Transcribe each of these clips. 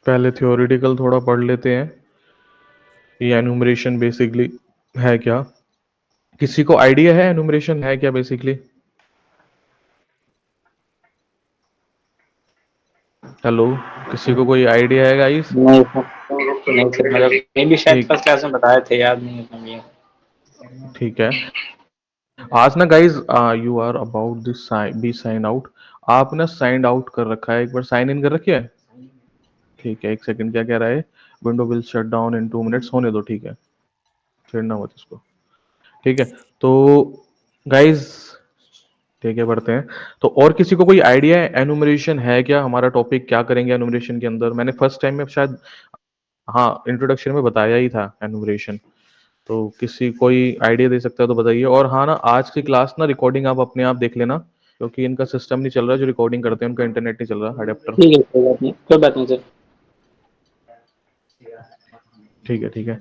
पहले थ्योरेटिकल थोड़ा पढ़ लेते हैं, ये एनुमरेशन बेसिकली है क्या। किसी को आइडिया है एनुमरेशन है क्या बेसिकली? हेलो, किसी को कोई आइडिया है गाइस? नहीं सर, नहीं सर, मतलब ये भी शायद ठीक, फर्स्ट क्लास में बताए थे, याद नहीं है मुझे। ठीक है। आज ना guys, you are about this be sign out. आप ना साइन आउट कर रखा है, एक बार साइन इन कर रखी है। ठीक है, एक सेकंड, क्या कह रहा है? Window will shut down in 2 minutes, होने दो, ठीक है, छेड़ना मत इसको। ठीक है, तो गाइस, ठीक है, बढ़ते हैं। तो और किसी को कोई आइडिया है एनुमरेशन है क्या, हमारा टॉपिक क्या करेंगे एनुमरेशन के अंदर? मैंने फर्स्ट टाइम में शायद, हाँ, इंट्रोडक्शन में बताया ही था एनुमरेशन। तो किसी कोई आइडिया दे सकता है तो बताइए। और हाँ ना, आज की क्लास ना रिकॉर्डिंग आप अपने आप देख लेना, क्योंकि इनका सिस्टम नहीं चल रहा, जो रिकॉर्डिंग करते हैं उनका इंटरनेट नहीं चल रहा, अडेप्टर। ठीक है, कोई बात नहीं, कोई बात नहीं सर। ठीक है, ठीक है,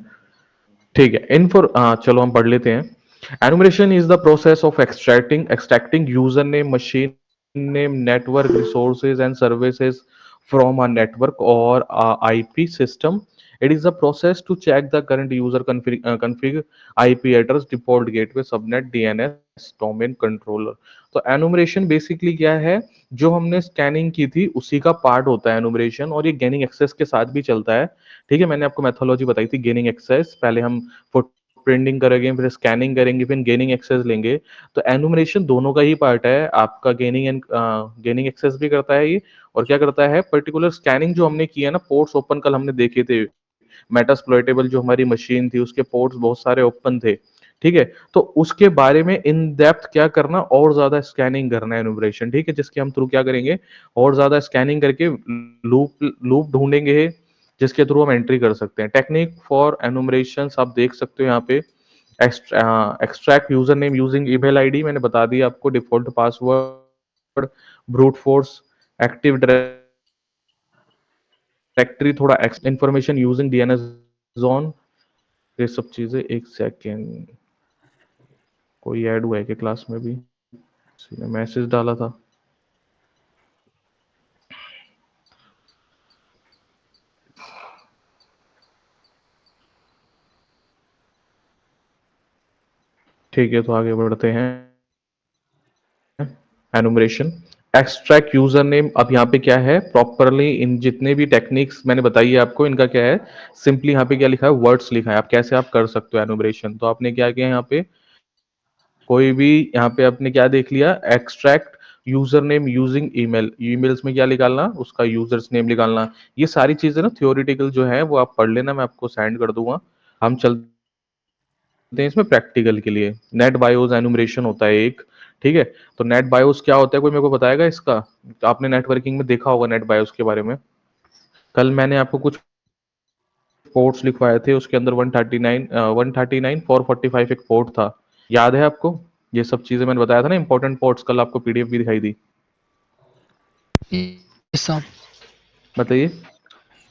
ठीक है। चलो हम पढ़ लेते हैं। Enumeration is the process of extracting user name, machine name, network resources and services from a network or a IP system. It is a process to check the current user config, IP address, default gateway, subnet, DNS, domain controller. तो enumeration basically क्या है? जो हमने scanning की थी उसी का part होता है एनुमरेशन, और ये गेनिंग एक्सेस के साथ भी चलता है। ठीक है, मैंने आपको मेथोलॉजी बताई थी गेनिंग एक्सेस। पहले हम फुट प्रिंटिंग करेंगे, फिर स्कैनिंग करेंगे, फिर गेनिंग एक्सेस लेंगे। तो एनुमरेशन दोनों का ही पार्ट है आपका, गेनिंग एक्सेस भी करता है ये, और क्या करता है, पर्टिकुलर स्कैनिंग जो हमने की है ना, पोर्ट्स ओपन कल हमने देखे थे, मेटास्प्लॉइटेबल जो हमारी मशीन थी उसके पोर्ट्स बहुत सारे ओपन थे। ठीक है, तो उसके बारे में इन डेप्थ क्या करना, और ज्यादा स्कैनिंग करना है एनुमरेशन। ठीक है, जिसके हम थ्रू क्या करेंगे, और ज्यादा स्कैनिंग करके लूप लूप ढूंढेंगे, जिसके थ्रू हम एंट्री कर सकते हैं। टेक्निक फॉर एनुमरेशन आप देख सकते हो यहाँ पे। Extract user name using email ID, मैंने बता दिया आपको, default password, brute force, active directory, थोड़ा इंफॉर्मेशन यूजिंग डीएनएस जोन, ये सब चीजें। एक सेकेंड, कोई ऐड हुआ है कि क्लास में भी? किसी ने मैसेज डाला था? ठीक है, तो आगे बढ़ते हैं। Enumeration, extract user name. अब यहाँ पे क्या है, प्रॉपरली इन जितने भी टेक्निक्स मैंने बताई है आपको, इनका क्या है, सिंपली यहाँ पे क्या लिखा है, वर्ड्स लिखा है, आप कैसे आप कर सकते हो एनुमरेशन। तो आपने क्या किया यहाँ पे, कोई भी, यहाँ पे आपने क्या देख लिया, extract user name using email, emails में क्या निकालना, उसका यूजर्स नेम निकालना। ये सारी चीजें ना थ्योरेटिकल जो है वो आप पढ़ लेना, मैं आपको सेंड कर दूंगा। हम चलते हैं इसमें प्रैक्टिकल के लिए। नेट बायोस एनुमरेशन होता है एक। ठीक है, तो नेट बायोस क्या होता है, कोई मेरे को बताएगा इसका? तो आपने नेटवर्किंग में देखा होगा नेट बायोस के बारे में। कल मैंने आपको कुछ पोर्ट्स लिखवाए थे, उसके अंदर 139 139 445 एक पोर्ट था, याद है आपको? ये सब चीजें मैंने बताया था ना, इंपॉर्टेंट पोर्ट्स, कल आपको पीडीएफ भी दिखाई दी। सब बताइए।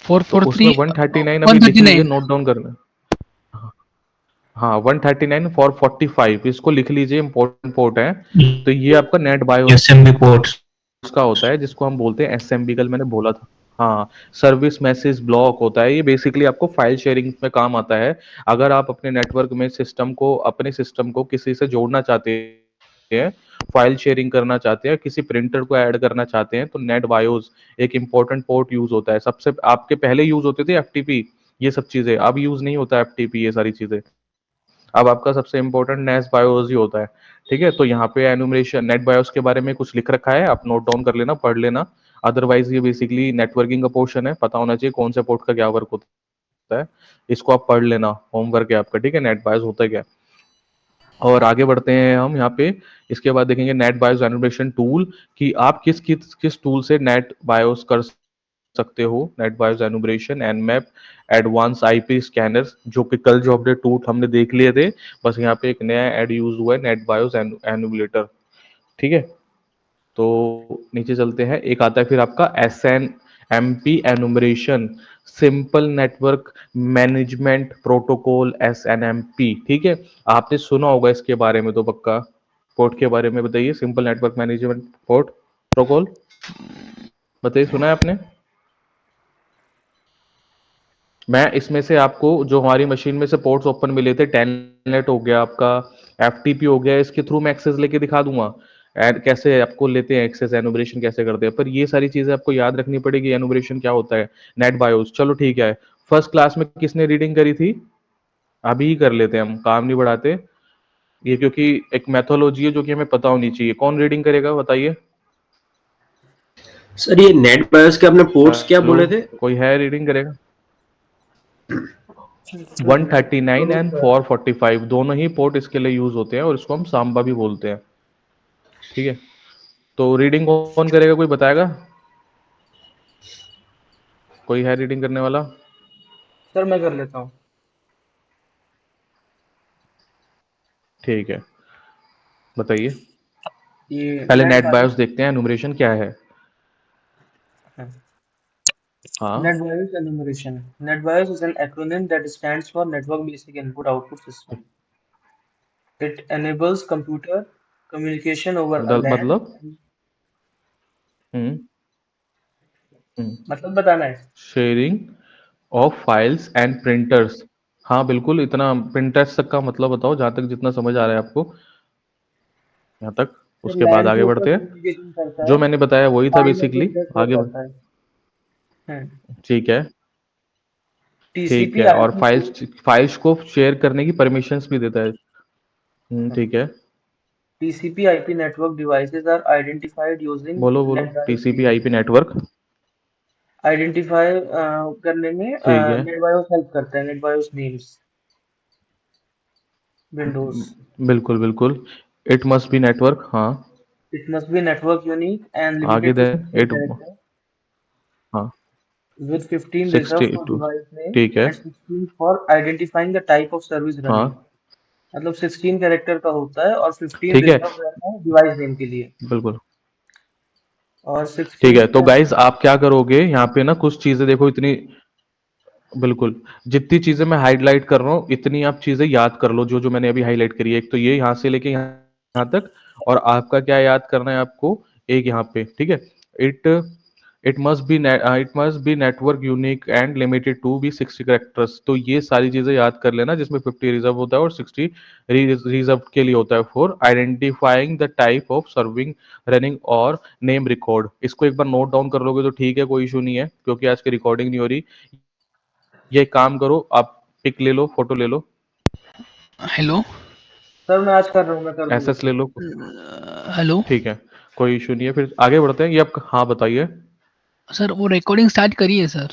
फोर तो फोर थ्री उसमें 139 वन अभी लिख थर्टी लीजिए, नाइन नोट डाउन करना। हाँ, 139 445, इसको लिख लीजिए, इंपॉर्टेंट पोर्ट है। तो ये आपका नेट बायोस एसएमबी पोर्ट्स। का होता है, जिसको हम बोलते हैं एसएमबी, कल मैंने बोला था। हाँ, सर्विस मैसेज ब्लॉक होता है ये, बेसिकली आपको फाइल शेयरिंग में काम आता है। अगर आप अपने नेटवर्क में अपने सिस्टम को किसी से जोड़ना चाहते हैं, फाइल शेयरिंग करना चाहते हैं, किसी प्रिंटर को ऐड करना चाहते हैं, तो नेट बायोस एक इंपॉर्टेंट पोर्ट यूज होता है। सबसे आपके पहले यूज होते थे एफटीपी, ये सब चीजें, अब यूज नहीं होता एफटीपी, ये सारी चीजें। अब आपका सबसे इंपॉर्टेंट नेट बायोस ही होता है। ठीक है, तो यहाँ पे एनुमरेशन नेट बायोस के बारे में कुछ लिख रखा है, आप नोट डाउन कर लेना, पढ़ लेना। अदरवाइज ये बेसिकली नेटवर्किंग का पोर्शन है, पता होना चाहिए कौन से पोर्ट का क्या वर्क होता है। इसको आप पढ़ लेना, होमवर्क है आपका। ठीक है, नेट बायोस होता है क्या। और आगे बढ़ते हैं हम यहाँ पे। इसके बाद देखेंगे नेट बायोस एनुमरेशन टूल, कि आप किस किस किस टूल से नेट बायोस कर सकते हो। Net BIOS enumeration, Nmap, advance IP scanners, जो कि कल जो अपने टूल हमने देख लिए थे, बस यहाँ पे एक नया ऐड यूज हुआ है, नेट बायोस एनुमुलेटर। ठीक है, तो नीचे चलते हैं। एक आता है फिर आपका S N M P enumeration, simple network management protocol, SNMP। ठीक है, आपने सुना होगा इसके बारे में तो पक्का। पोर्ट के बारे में बताइए, simple network management port protocol, बताइए, सुना है आपने? मैं इसमें से आपको जो हमारी मशीन में से पोर्ट्स ओपन मिले थे, टेलनेट हो गया आपका, एफटीपी हो गया, इसके थ्रू मैं एक्सेस लेके दिखा दूंगा। एंड कैसे आपको लेते हैं एक्सेस, एनुमरेशन कैसे करते हैं, पर ये सारी चीजें आपको याद रखनी पड़ेगी, एनुमरेशन क्या होता है, नेट बायोस। चलो ठीक है, फर्स्ट क्लास में किसने रीडिंग करी थी? अभी ही कर लेते हैं, हम काम नहीं बढ़ाते ये, क्योंकि एक मैथोलॉजी है जो कि हमें पता होनी चाहिए। कौन रीडिंग करेगा बताइए? सर ये नेट बायोस के अपने पोर्ट्स क्या हेलो, बोले थे? कोई है रीडिंग करेगा? सर नेट 139 एंड 445 दोनों ही पोर्ट इसके लिए यूज होते हैं, और इसको हम सांबा भी बोलते हैं। ठीक है, तो रीडिंग कौन करेगा, कोई बताएगा? कोई है रीडिंग करने वाला? सर मैं कर लेता हूँ। ठीक है, बताइए। ये पहले नेट नेट बायोस। बायोस देखते हैं, न्यूमरेशन क्या है। हाँ, NetBIOS enumeration. NetBIOS is an acronym that stands for Network Basic Input Output System. It enables computer communication over a LAN. मतलब हम्म मतलब बताना है। Sharing of files and printers. हाँ बिल्कुल, इतना प्रिंटर्स तक का मतलब बताओ, जहां तक जितना समझ आ रहा है आपको यहाँ तक, फिर उसके बाद LAN के आगे ऊपर बढ़ते हैं। कम्युनिकेशन करता जो है। मैंने बताया वही था फाइल बेसिकली, एड्रेस हो आगे बढ़। जाता है। हम्म ठीक है, ठीक TCP है, और IP फाइल्स, को फाइल्स को शेयर करने की परमिशंस भी देता है। ठीक है, TCP IP network devices are identified using बोलो बोलो, NetBIOS TCP names. IP network. Identify करने में ठीक है, NetBIOS हेल्प करता है। NetBIOS names Windows. बिल्कुल बिल्कुल। इट मस्ट बी नेटवर्क, हाँ। It must be network unique and आगे limited the, to 16 it, characters हाँ, with 15 reserved 60 for to, device name ठीक है, and 16 for identifying the type of service हाँ, running। मतलब 16 character का होता है और 15 ठीक है, रिजर्व रहता है डिवाइस नेम के लिए। बिल्कुल। और ठीक 16 है, तो गाइज आप क्या करोगे यहाँ पे ना, कुछ चीजें देखो इतनी, बिल्कुल, जितनी चीजें मैं हाईलाइट कर रहा हूँ इतनी आप चीजें याद कर लो, जो जो मैंने अभी हाईलाइट करी है। एक तो ये यहाँ से लेके यहाँ तक, और आपका क्या याद करना है आपको, एक यहाँ पे, ठीक है। It it must be network unique and limited to be 60 characters. तो ये सारी चीजें याद कर लेना, जिसमें 50 रिजर्व होता है और 60 रिजर्व के लिए होता है for identifying the type of serving, running और नेम रिकॉर्ड। इसको एक बार नोट डाउन कर लोगे तो ठीक है, कोई इशू नहीं है, क्योंकि आज की रिकॉर्डिंग नहीं हो रही। ये काम करो, आप पिक ले लो, फोटो ले लो, हेलो। सर मैं आज कर रहा हूँ, मैं कर दूंगा एसएस ले सर। लो। हेलो ठीक है, कोई इशू नहीं है, फिर आगे बढ़ते हैं। ये आप, हाँ बताइए। सर, वो रिकॉर्डिंग स्टार्ट करिए सर।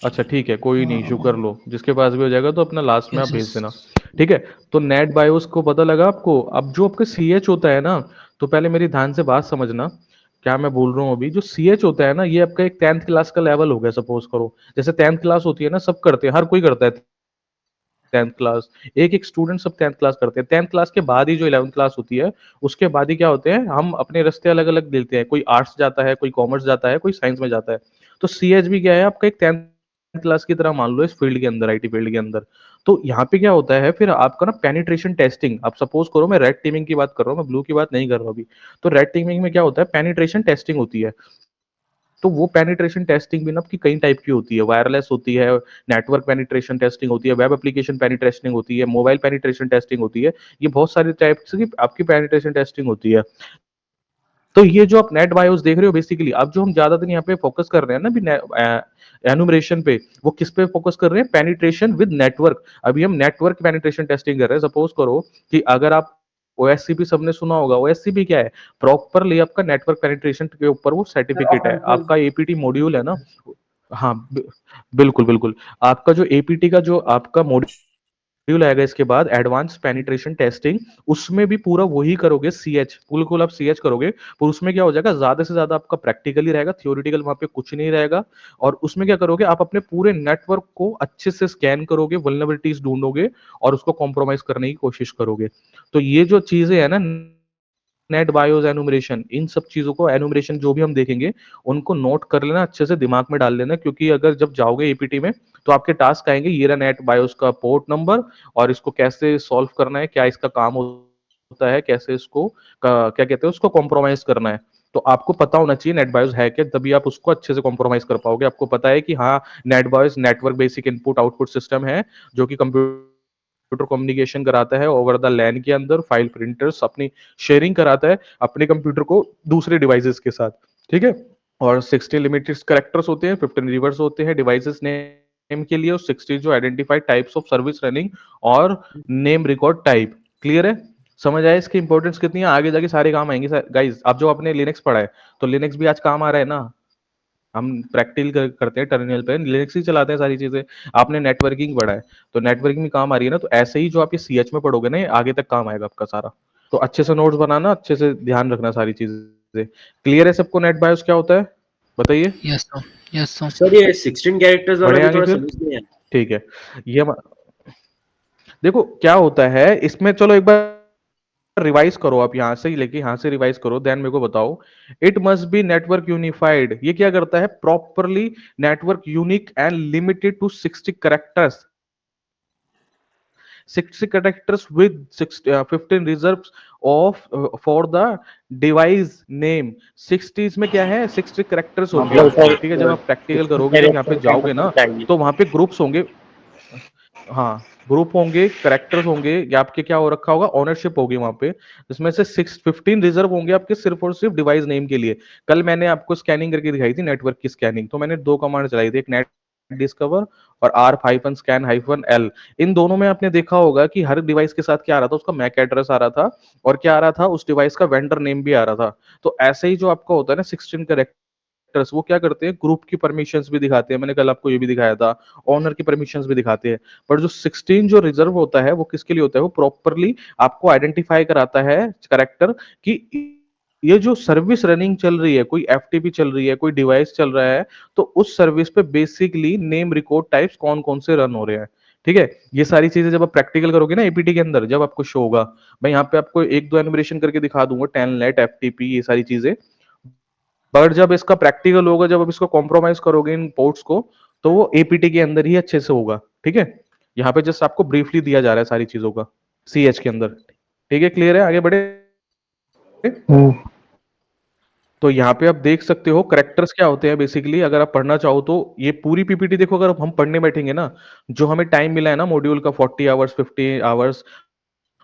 अच्छा ठीक है, कोई नहीं, इशू कर हाँ। लो, जिसके पास भी हो जाएगा तो अपना लास्ट में आप यस भेज यस। देना। ठीक है, तो नेट बायोस को पता लगा आपको। अब जो आपका सी एच होता है ना, तो पहले मेरी ध्यान से बात समझना, क्या मैं बोल रहा हूँ अभी। जो सी एच होता है ना, ये आपका एक 10th क्लास का लेवल हो गया, सपोज करो। जैसे 10th क्लास होती है ना, सब करते हैं, हर कोई करता है 10th क्लास, एक एक स्टूडेंट सब 10th क्लास करते हैं। 10th क्लास के बाद ही जो 11th क्लास होती है, उसके बाद ही क्या होते हैं, हम अपने रास्ते अलग अलग लेते हैं, कोई आर्ट्स जाता है, कोई कॉमर्स जाता है, कोई साइंस में जाता है। तो सी एच भी क्या है आपका, एक 10th क्लास की तरह मान लो, इस फील्ड के अंदर, आईटी फील्ड के अंदर। तो यहाँ पे क्या होता है फिर आपका ना, पेनिट्रेशन टेस्टिंग। अब सपोज करो, मैं रेड टीमिंग की बात कर रहा हूँ, मैं ब्लू की बात नहीं कर रहा हूँ अभी। तो रेड टीमिंग में क्या होता है, पेनिट्रेशन टेस्टिंग होती है। तो वो पेनिट्रेशन टेस्टिंग भी ना आपकी कई टाइप की होती है, वायरलेस होती है, नेटवर्क पेनिट्रेशन टेस्टिंग होती है, वेब एप्लीकेशन पेनिट्रेशन होती है, मोबाइल पेनिट्रेशन टेस्टिंग होती है। ये बहुत सारे टाइप की आपकी पेनिट्रेशन टेस्टिंग होती है। तो ये जो आप नेट बायोस देख रहे हो बेसिकली, अब जो हम ज्यादातर यहाँ पे फोकस कर रहे हैं ना भी एनुमरेशन पे, वो किस पे फोकस कर रहे हैं, पेनिट्रेशन विद नेटवर्क। अभी हम नेटवर्क पेनिट्रेशन टेस्टिंग कर रहे हैं। सपोज करो कि अगर आप ओएससीपी, सबने सुना होगा, ओएससीपी क्या है, प्रॉपरली आपका नेटवर्क पेनिट्रेशन के ऊपर वो सर सर्टिफिकेट है। ऑफेंसिव आपका एपीटी मॉड्यूल है ना, सर्टिफिकेट है। हाँ बिल्कुल बिल्कुल। आपका जो एपीटी का जो आपका मॉड्यूल आएगा इसके बाद, एडवांस पेनिट्रेशन टेस्टिंग, उसमें भी पूरा वही करोगे, सीएच, बिल्कुल आप सीएच करोगे। पर उसमें क्या हो जाएगा, ज्यादा से ज्यादा आपका प्रैक्टिकली रहेगा, थियोरिटिकल वहां पे कुछ नहीं रहेगा। और उसमें क्या करोगे, आप अपने पूरे नेटवर्क को अच्छे से स्कैन करोगे, वल्नरेबिलिटीज ढूंढोगे, और उसको कॉम्प्रोमाइज करने की कोशिश करोगे। तो ये जो चीजें है ना, नेट बायोस, एनुमरेशन, इन सब चीजों को, एनुमरेशन जो भी हम देखेंगे, उनको नोट कर लेना, अच्छे से दिमाग में डाल लेना, क्योंकि अगर जब जाओगे एपीटी में, तो आपके टास्क आएंगे, ये रहा नेट बायोस का पोर्ट नंबर, और इसको कैसे सॉल्व करना है, क्या इसका काम होता है, कैसे इसको क्या कहते हैं, उसको कॉम्प्रोमाइज करना है। तो आपको पता होना चाहिए नेटबायोस है क्या, तभी आप उसको अच्छे से कॉम्प्रोमाइज कर पाओगे। आपको पता है कि हाँ, NetBIOS network basic input output system है, जो कि कंप्यूटर कम्युनिकेशन कराता है ओवर द लैन के अंदर, फाइल प्रिंटर्स अपनी शेयरिंग कराता है अपने कंप्यूटर को दूसरे डिवाइसेस के साथ, ठीक है। और 16 लिमिटेड करेक्टर्स होते हैं, 15 रिवर्स होते हैं डिवाइसेस नेम के लिए, और 60 जो identified types of service running और नेम रिकॉर्ड टाइप। क्लियर है? समझ आया इसकी इंपॉर्टेंस कितनी है, आगे जाके सारे काम आएंगे गाइस। अब जो आपने लिनक्स पढ़ा है, तो लिनक्स भी आज काम आ रहा है ना, हम प्रैक्टिकल करते हैं टर्मिनल पे, लिनक्स ही चलाते हैं सारी चीजें। आपने नेटवर्किंग पढ़ा है, तो नेटवर्किंग में काम आ रही है ना, तो ऐसे ही जो आप ये सीएच में पढ़ोगे ना, ये आगे तक काम आएगा आपका सारा। तो अच्छे से नोट्स बनाना, अच्छे से ध्यान रखना सारी चीजें। क्लियर है सबको नेट बायोस क्या होता है? बताइए। Yes sir, yes sir. Sir ये 16 कैरेक्टर्स वाला बढ़े भी आगे थोड़ा फिर। समझ नहीं आया। ठीक है, ये देखो क्या होता है इसमें, चलो एक बार रिवाइज करो, आप यहां से ही लेके यहां से रिवाइज करो, देन मेरे को बताओ। It must be network unified, ये क्या करता है? Properly network unique and limited to 60 characters, 60 characters with 15 reserves of for the device name। 60 इसमें क्या है, 60 characters होंगे मतलब आपके, सर ठीक है। जब आप प्रैक्टिकल 16 करोगे, जब यहाँ पे कैरेक्टर का जाओगे ना, मतलब चाहिए। तो वहां पे ग्रुप्स होंगे। हाँ, ग्रुप होंगे, करेक्टर्स होंगे, या आपके क्या हो रखा होगा, ओनरशिप होगी वहां पे, जिसमें से 15 रिजर्व होंगे आपके सिर्फ और सिर्फ डिवाइस नेम के लिए। कल मैंने आपको स्कैनिंग करके दिखाई थी, नेटवर्क की स्कैनिंग, तो मैंने दो कमांड चलाई थी, एक नेट डिस्कवर और R-scan-L। इन दोनों में आपने देखा होगा कि हर डिवाइस के साथ क्या आ रहा था, उसका मैक एड्रेस आ रहा था, और क्या आ रहा था, उस डिवाइस का वेंडर नेम भी आ रहा था। तो ऐसे ही जो आपका होता है ना 16 कैरेक्टर्स, वो क्या करते हैं, ग्रुप की परमिशंस भी दिखाते हैं, मैंने कल आपको ये भी दिखाया था, ऑनर की परमिशंस भी दिखाते हैं। पर जो 16 जो रिजर्व होता है, वो किसके लिए होता है? वो प्रॉपरली आपको आइडेंटिफाई कराता है करेक्टर कि ये जो सर्विस रनिंग चल रही है, कोई एफटीपी चल रही है, कोई डिवाइस चल रहा है, तो उस सर्विस पे बेसिकली नेम रिकॉर्ड टाइप्स कौन कौन से रन हो रहे हैं, ठीक है। ये सारी चीजें जब आप प्रैक्टिकल करोगे ना एपीटी के अंदर, जब आपको शो होगा, मैं यहाँ पे आपको एक दो एनिमेशन करके दिखा दूंगा, टेलनेट, एफटीपी, ये सारी चीजें। पर जब इसका प्रैक्टिकल होगा, जब आप इसको कॉम्प्रोमाइज करोगे इन पोर्ट्स को, तो वो एपीटी के अंदर ही अच्छे से होगा, ठीक है। यहाँ पे जस्ट आपको ब्रीफली दिया जा रहा है सारी चीजों का, सीएच के अंदर, ठीक है। क्लियर है? आगे बढ़े। तो यहाँ पे आप देख सकते हो करेक्टर्स क्या होते हैं बेसिकली, अगर आप पढ़ना चाहो तो ये पूरी पीपीटी देखो। अगर हम पढ़ने बैठेंगे ना, जो हमें टाइम मिला है ना मॉड्यूल का, 40 आवर्स, 50 आवर्स,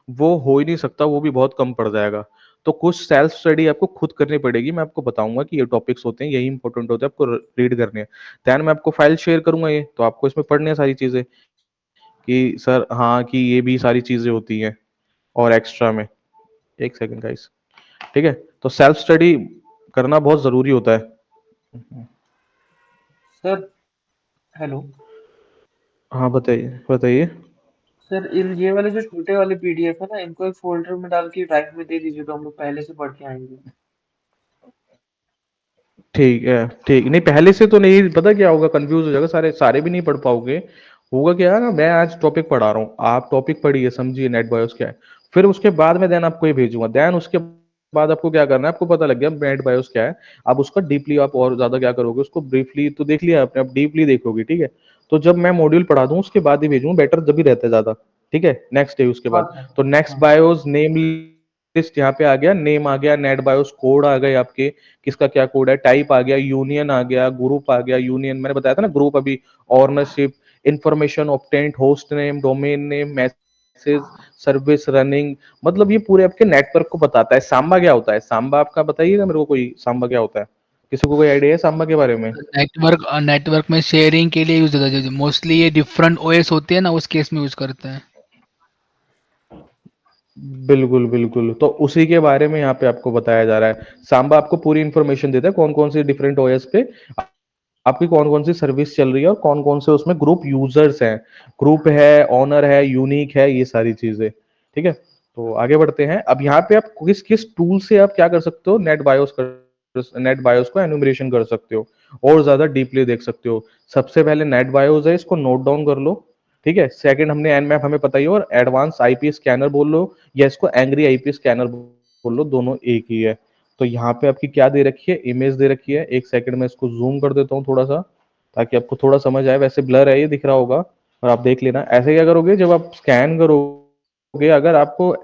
वो हो ही नहीं सकता, वो भी बहुत कम पड़ जाएगा। तो कुछ सेल्फ स्टडी आपको खुद करनी पड़ेगी, मैं आपको बताऊंगा कि ये टॉपिक्स होते हैं, यही इंपॉर्टेंट होते हैं, आपको रीड करने हैं। देन मैं आपको फाइल शेयर करूंगा, ये तो आपको इसमें पढ़ने हैं सारी चीजें, कि सर हाँ, कि ये भी सारी चीजें होती हैं और एक्स्ट्रा में। एक सेकंड गाइस, ठीक है। तो सेल्फ स्टडी करना बहुत जरूरी होता है। Sir hello. हाँ, बताइए बताइए। सर इन ये वाले जो छोटे वाले पीडीएफ है ना, इनको एक फोल्डर में डाल के ड्राइव में दे दीजिए, तो हम लोग पहले से पढ़ के आएंगे। ठीक है, ठीक नहीं, पहले से तो नहीं, पता क्या होगा, कंफ्यूज हो जाएगा, सारे सारे भी नहीं पढ़ पाओगे। होगा क्या है ना, मैं आज टॉपिक पढ़ा रहा हूँ, आप टॉपिक पढ़िए, समझिए नेट बायोस क्या है, फिर उसके बाद में देन आपको ये भेजूंगा, देन उसके बाद आपको क्या करना है, आपको पता लग गया नेट बायोस क्या है। आप उसका डीपली आप और ज्यादा क्या करोगे, उसको ब्रीफली तो देख लिया आपने, आप डीपली देखोगे, ठीक है। तो जब मैं मॉड्यूल पढ़ा दूं उसके बाद ही भेजूंगा, बेटर जब भी रहता है ज्यादा, ठीक है, नेक्स्ट डे उसके हाँ बाद। सर। तो नेक्स्ट हाँ बायोस नेम लिस्ट यहाँ पे आ गया, नेम आ गया, नेट बायोस कोड आ गए आपके, किसका क्या कोड है, टाइप आ गया, यूनियन आ गया, ग्रुप आ गया, यूनियन मैंने बताया था ना, ग्रुप अभी, ownership, information obtained, host name, domain name, message, service running, मतलब ये पूरे आपके नेटवर्क को बताता है। सांबा क्या होता है, सांबा आपका बताइएगा मेरे को, कोई सांबा क्या होता है, किसी को कोई आइडिया है सांबा के बारे में? नेटवर्क में शेयरिंग के लिए यूज होता है, मोस्टली ये डिफरेंट ओएस होते हैं ना, उस केस में यूज करते हैं। बिल्कुल बिल्कुल, तो उसी के बारे में यहाँ पे आपको बताया जा रहा है। सांबा आपको पूरी इंफॉर्मेशन देता है, कौन कौन सी डिफरेंट ओएस पे आपकी कौन कौन सी सर्विस चल रही है, और कौन कौन से उसमें ग्रुप यूजर्स हैं, ग्रुप है, ऑनर है, यूनिक है, ये सारी चीजें, ठीक है। तो आगे बढ़ते हैं। अब यहाँ पे आप किस किस टूल से आप क्या कर सकते हो, नेट बायोस को एनुमरेशन कर सकते हो, और ज्यादा डीपली देख सकते हो। सबसे पहले नेट बायोस है, इसको नोट डाउन कर लो, ठीक है। सेकंड हमने एनमैप, हमें पता ही है, और एडवांस आईपी स्कैनर बोल लो, या इसको एंग्री आईपी स्कैनर बोल लो, दोनों एक ही है। तो यहाँ पे आपकी क्या दे रखी है, इमेज दे रखी है, एक सेकंड में इसको जूम कर देता हूँ थोड़ा सा, ताकि आपको थोड़ा समझ आए। वैसे ब्लर है, ये दिख रहा होगा, और आप देख लेना। ऐसे क्या करोगे, जब आप स्कैन करोगे, अगर आपको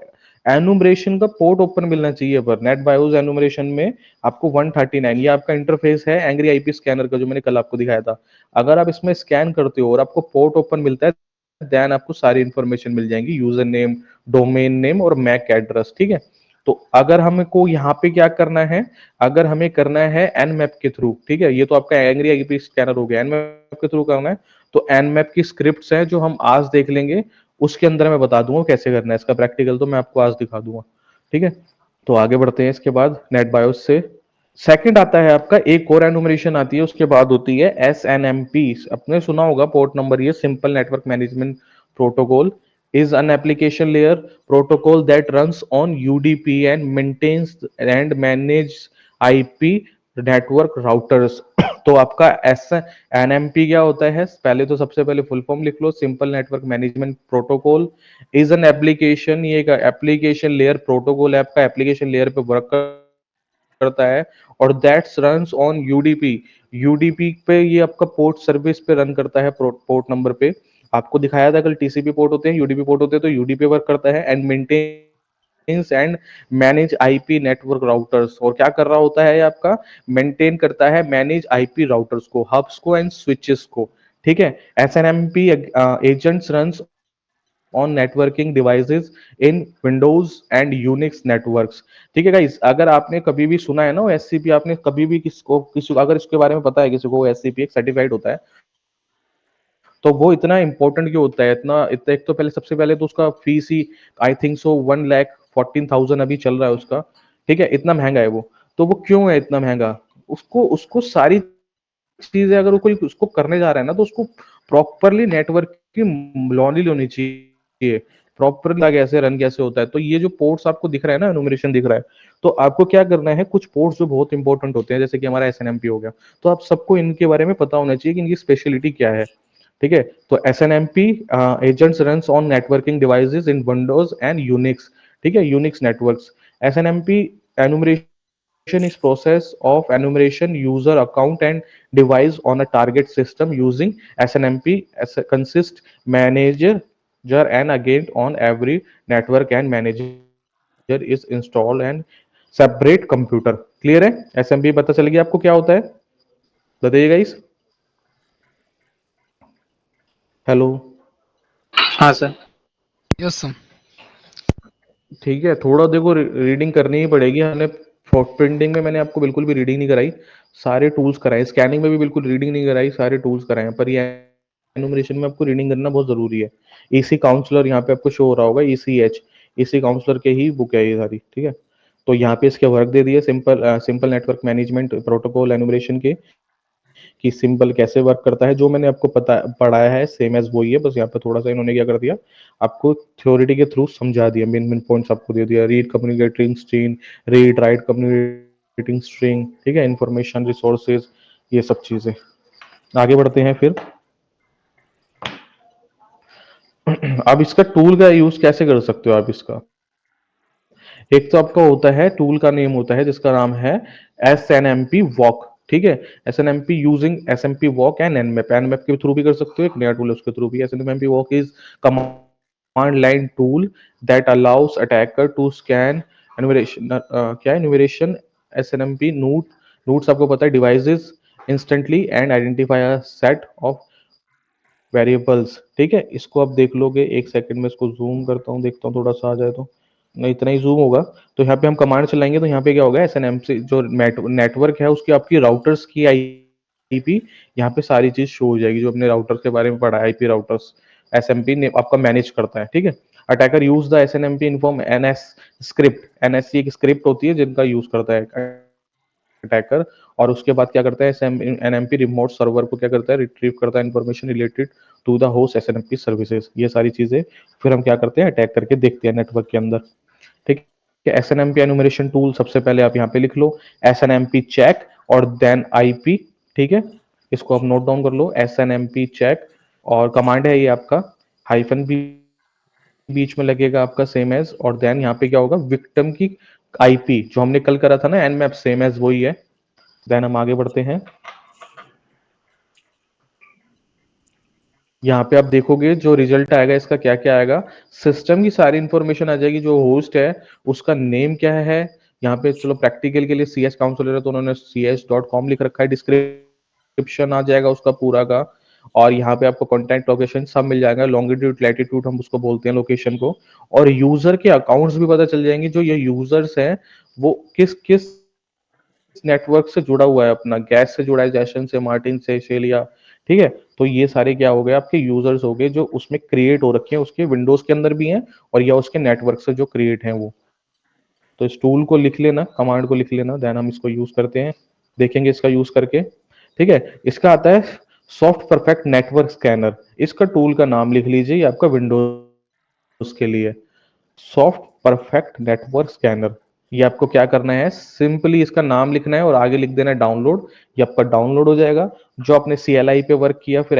एनुमरेशन का पोर्ट ओपन मिलना चाहिए, पर नेट बायोस एनुमरेशन में आपको 139, ये आपका इंटरफेस है एंग्री आईपी स्कैनर का जो मैंने कल आपको दिखाया था। अगर आप इसमें स्कैन करते हो और आपको पोर्ट ओपन मिलता है, देन आपको सारी इंफॉर्मेशन मिल जाएंगी, यूजर नेम, डोमेन नेम और मैक एड्रेस, ठीक है। तो अगर हमको यहाँ पे क्या करना है, अगर हमें करना है एनमैप के थ्रू, ठीक है, ये तो आपका एंग्री आईपी स्कैनर हो गया, एनमैप के थ्रू करना है तो एनमैप की स्क्रिप्ट्स हैं जो हम आज देख लेंगे, उसके अंदर मैं बता दूंगा कैसे करना है इसका प्रैक्टिकल, तो मैं आपको आज दिखा दूंगा, ठीक है। तो आगे बढ़ते हैं, इसके बाद नेट बायोस से सेकंड आता है आपका, एक और एनुमरेशन आती है, उसके बाद होती है एस एन एम पी। आपने सुना होगा पोर्ट नंबर, ये simple network management protocol is an application layer protocol that runs on UDP and maintains and manages IP network routers। तो आपका एस एन एम पी क्या होता है, पहले तो सबसे पहले फुल फॉर्म लिख लो, simple network management protocol is an application, ये एक एप्लीकेशन लेयर प्रोटोकॉल है, आपका एप्लीकेशन लेयर पे वर्क करता है, और that's runs on UDP. UDP पे ये आपका पोर्ट सर्विस पे रन करता है, पोर्ट नंबर पे आपको दिखाया था कल, टीसीपी पोर्ट होते हैं, यूडीपी पोर्ट होते हैं, तो यूडीपी वर्क करता है and maintains and manage IP network routers. और क्या कर रहा होता है आपका, मेंटेन करता है, मैनेज आईपी राउटर्स को, हब्स को एंड स्विचेस को, ठीक है। SNMP agents runs on networking devices in Windows and Unix networks, ठीक है गाइस। अगर आपने कभी भी सुना है ना एससीपी, आपने कभी भी किसी अगर इसके बारे में पता है किसी को, एससीपी एक सर्टिफाइड होता है, तो वो इतना इंपॉर्टेंट क्यों होता है, इतना इतना, एक तो पहले सबसे पहले तो उसका fees he I think so 1,14,000 अभी चल रहा है उसका, ठीक है, इतना महंगा है वो। तो वो क्यों है इतना महंगा, उसको उसको सारी चीजें, अगर वो कोई उसको करने जा रहा है ना, तो उसको प्रॉपरली नेटवर्क की नॉलेज होनी चाहिए, प्रॉपरली आगे ऐसे रन कैसे होता है। तो ये जो पोर्ट्स आपको दिख रहा है ना, एनुमरेशन दिख रहा है, तो आपको क्या करना है, कुछ पोर्ट्स जो बहुत इंपॉर्टेंट होते हैं, जैसे कि हमारा एसएनएमपी हो गया, तो आप सबको इनके बारे में पता होना चाहिए कि इनकी स्पेशलिटी क्या है, ठीक है। तो SNMP agents runs on networking devices in Windows and Unix, ठीक है, Unix networks. SNMP enumeration is process of enumeration user account and device on a target system using SNMP as a consist manager and again on every network and manager is installed and separate computer। Clear है, SMP पता चल गया आपको क्या होता है, बताइएगा इस, हेलो। हाँ सर। Yes sir. ठीक है, थोड़ा देखो रीडिंग करनी ही पड़ेगी, हमने प्रिंटिंग में मैंने आपको बिल्कुल भी रीडिंग नहीं कराई, सारे टूल्स कराए, स्कैनिंग में भी बिल्कुल रीडिंग नहीं कराई, सारे टूल्स कराए, पर ये एनुमरेशन में आपको रीडिंग करना बहुत जरूरी है। ईसी काउंसलर यहाँ पे आपको शो हो रहा होगा, ईसीएच, ईसी काउंसलर के ही बुक है ये सारी, ठीक है। तो यहाँ पे इसके वर्क दे दिए, simple network management protocol enumeration के, कि सिंपल कैसे वर्क करता है, जो मैंने आपको पढ़ाया है सेम एज वही है, बस यहाँ पे थोड़ा सा इन्होंने क्या कर दिया, आपको थ्योरिटी के थ्रू समझा दिया, मेन मेन पॉइंट्स आपको दे दिया, read communicating stream, read write communicating string, ठीक है, इंफॉर्मेशन रिसोर्सेज, ये सब चीजें। आगे बढ़ते हैं फिर। अब इसका टूल का यूज कैसे कर सकते हो आप इसका, एक तो आपका होता है, टूल का नेम होता है जिसका नाम है S N M P walk, ठीक है। S N M P using S M P walk and Nmap, Nmap के थ्रू भी कर सकते हो, एक नया टूल है उसके थ्रू भी। S N M P walk is command line tool that allows attacker to scan enumeration, क्या है enumeration, S N M P note, notes आपको पता है, devices instantly and identify a set of variables, ठीक है। इसको आप देख लोगे, एक सेकंड में इसको जूम करता हूँ, देखता हूँ थोड़ा सा आ जाए तो, नहीं इतना ही जूम होगा। तो यहाँ पे हम कमांड चलाएंगे, तो यहाँ पे क्या होगा, एसएनएमसी जो नेटवर्क है उसकी आपकी राउटर्स की आईपी, यहाँ पे सारी चीज शो हो जाएगी, जो अपने राउटर्स के बारे में पढ़ा है, आईपी राउटर्स एसएमपी आपका मैनेज करता है, ठीक है। Attacker use the SNMP inform NS script, NSC एक स्क्रिप्ट होती है जिनका यूज करता है अटैकर, और उसके बाद क्या करता है, एनएमपी रिमोट सर्वर को क्या करता है, रिट्रीव करता है information related to the host SNMP services, ये सारी चीजें फिर हम क्या करते हैं, अटैक करके देखते हैं नेटवर्क के अंदर, ठीक है। एसएनएमपी एनुमरेशन टूल सबसे पहले आप यहाँ पे लिख लो, एसएनएमपी चेक और देन आईपी, ठीक है, इसको आप नोट डाउन कर लो, एसएनएमपी चेक, और कमांड है ये आपका, हाइफन भी बीच में लगेगा आपका सेम एज, और देन यहाँ पे क्या होगा, विक्टिम की आईपी जो हमने कल करा था ना एनमैप, सेम एज वही है। देन हम आगे बढ़ते हैं, यहाँ पे आप देखोगे जो रिजल्ट आएगा इसका क्या क्या आएगा, सिस्टम की सारी इंफॉर्मेशन आ जाएगी, जो होस्ट है उसका नेम क्या है। यहाँ पे चलो प्रैक्टिकल के लिए सी एस काउंसलर है तो उन्होंने cs.com लिख रखा है, डिस्क्रिप्शन आ जाएगा उसका पूरा का। और यहाँ पे आपको कॉन्टैक्ट लोकेशन सब मिल जाएगा, लॉन्गिट्यूड लैटिट्यूड हम उसको बोलते हैं लोकेशन को। और यूजर के अकाउंट्स भी पता चल जाएंगे, जो ये यूजर्स हैं वो किस किस नेटवर्क से जुड़ा हुआ है, अपना गैस से जुड़ा है, जैसन से, मार्टिन से, शेलिया। ठीक है, तो ये सारे क्या हो गए आपके यूजर्स हो गए जो उसमें क्रिएट हो रखे हैं, उसके विंडोज के अंदर भी हैं और या उसके नेटवर्क से जो क्रिएट हैं वो। तो इस टूल को लिख लेना, कमांड को लिख लेना, देन हम इसको यूज करते हैं, देखेंगे इसका यूज करके। ठीक है, इसका आता है सॉफ्ट परफेक्ट नेटवर्क स्कैनर, इसका टूल का नाम लिख लीजिए, ये आपका विंडोज के लिए सॉफ्ट परफेक्ट नेटवर्क स्कैनर। ये आपको क्या करना है, सिंपली इसका नाम लिखना है और आगे लिख देना है डाउनलोड। ये आपका डाउनलोड हो जाएगा। जो आपने CLI पे वर्क किया, फिर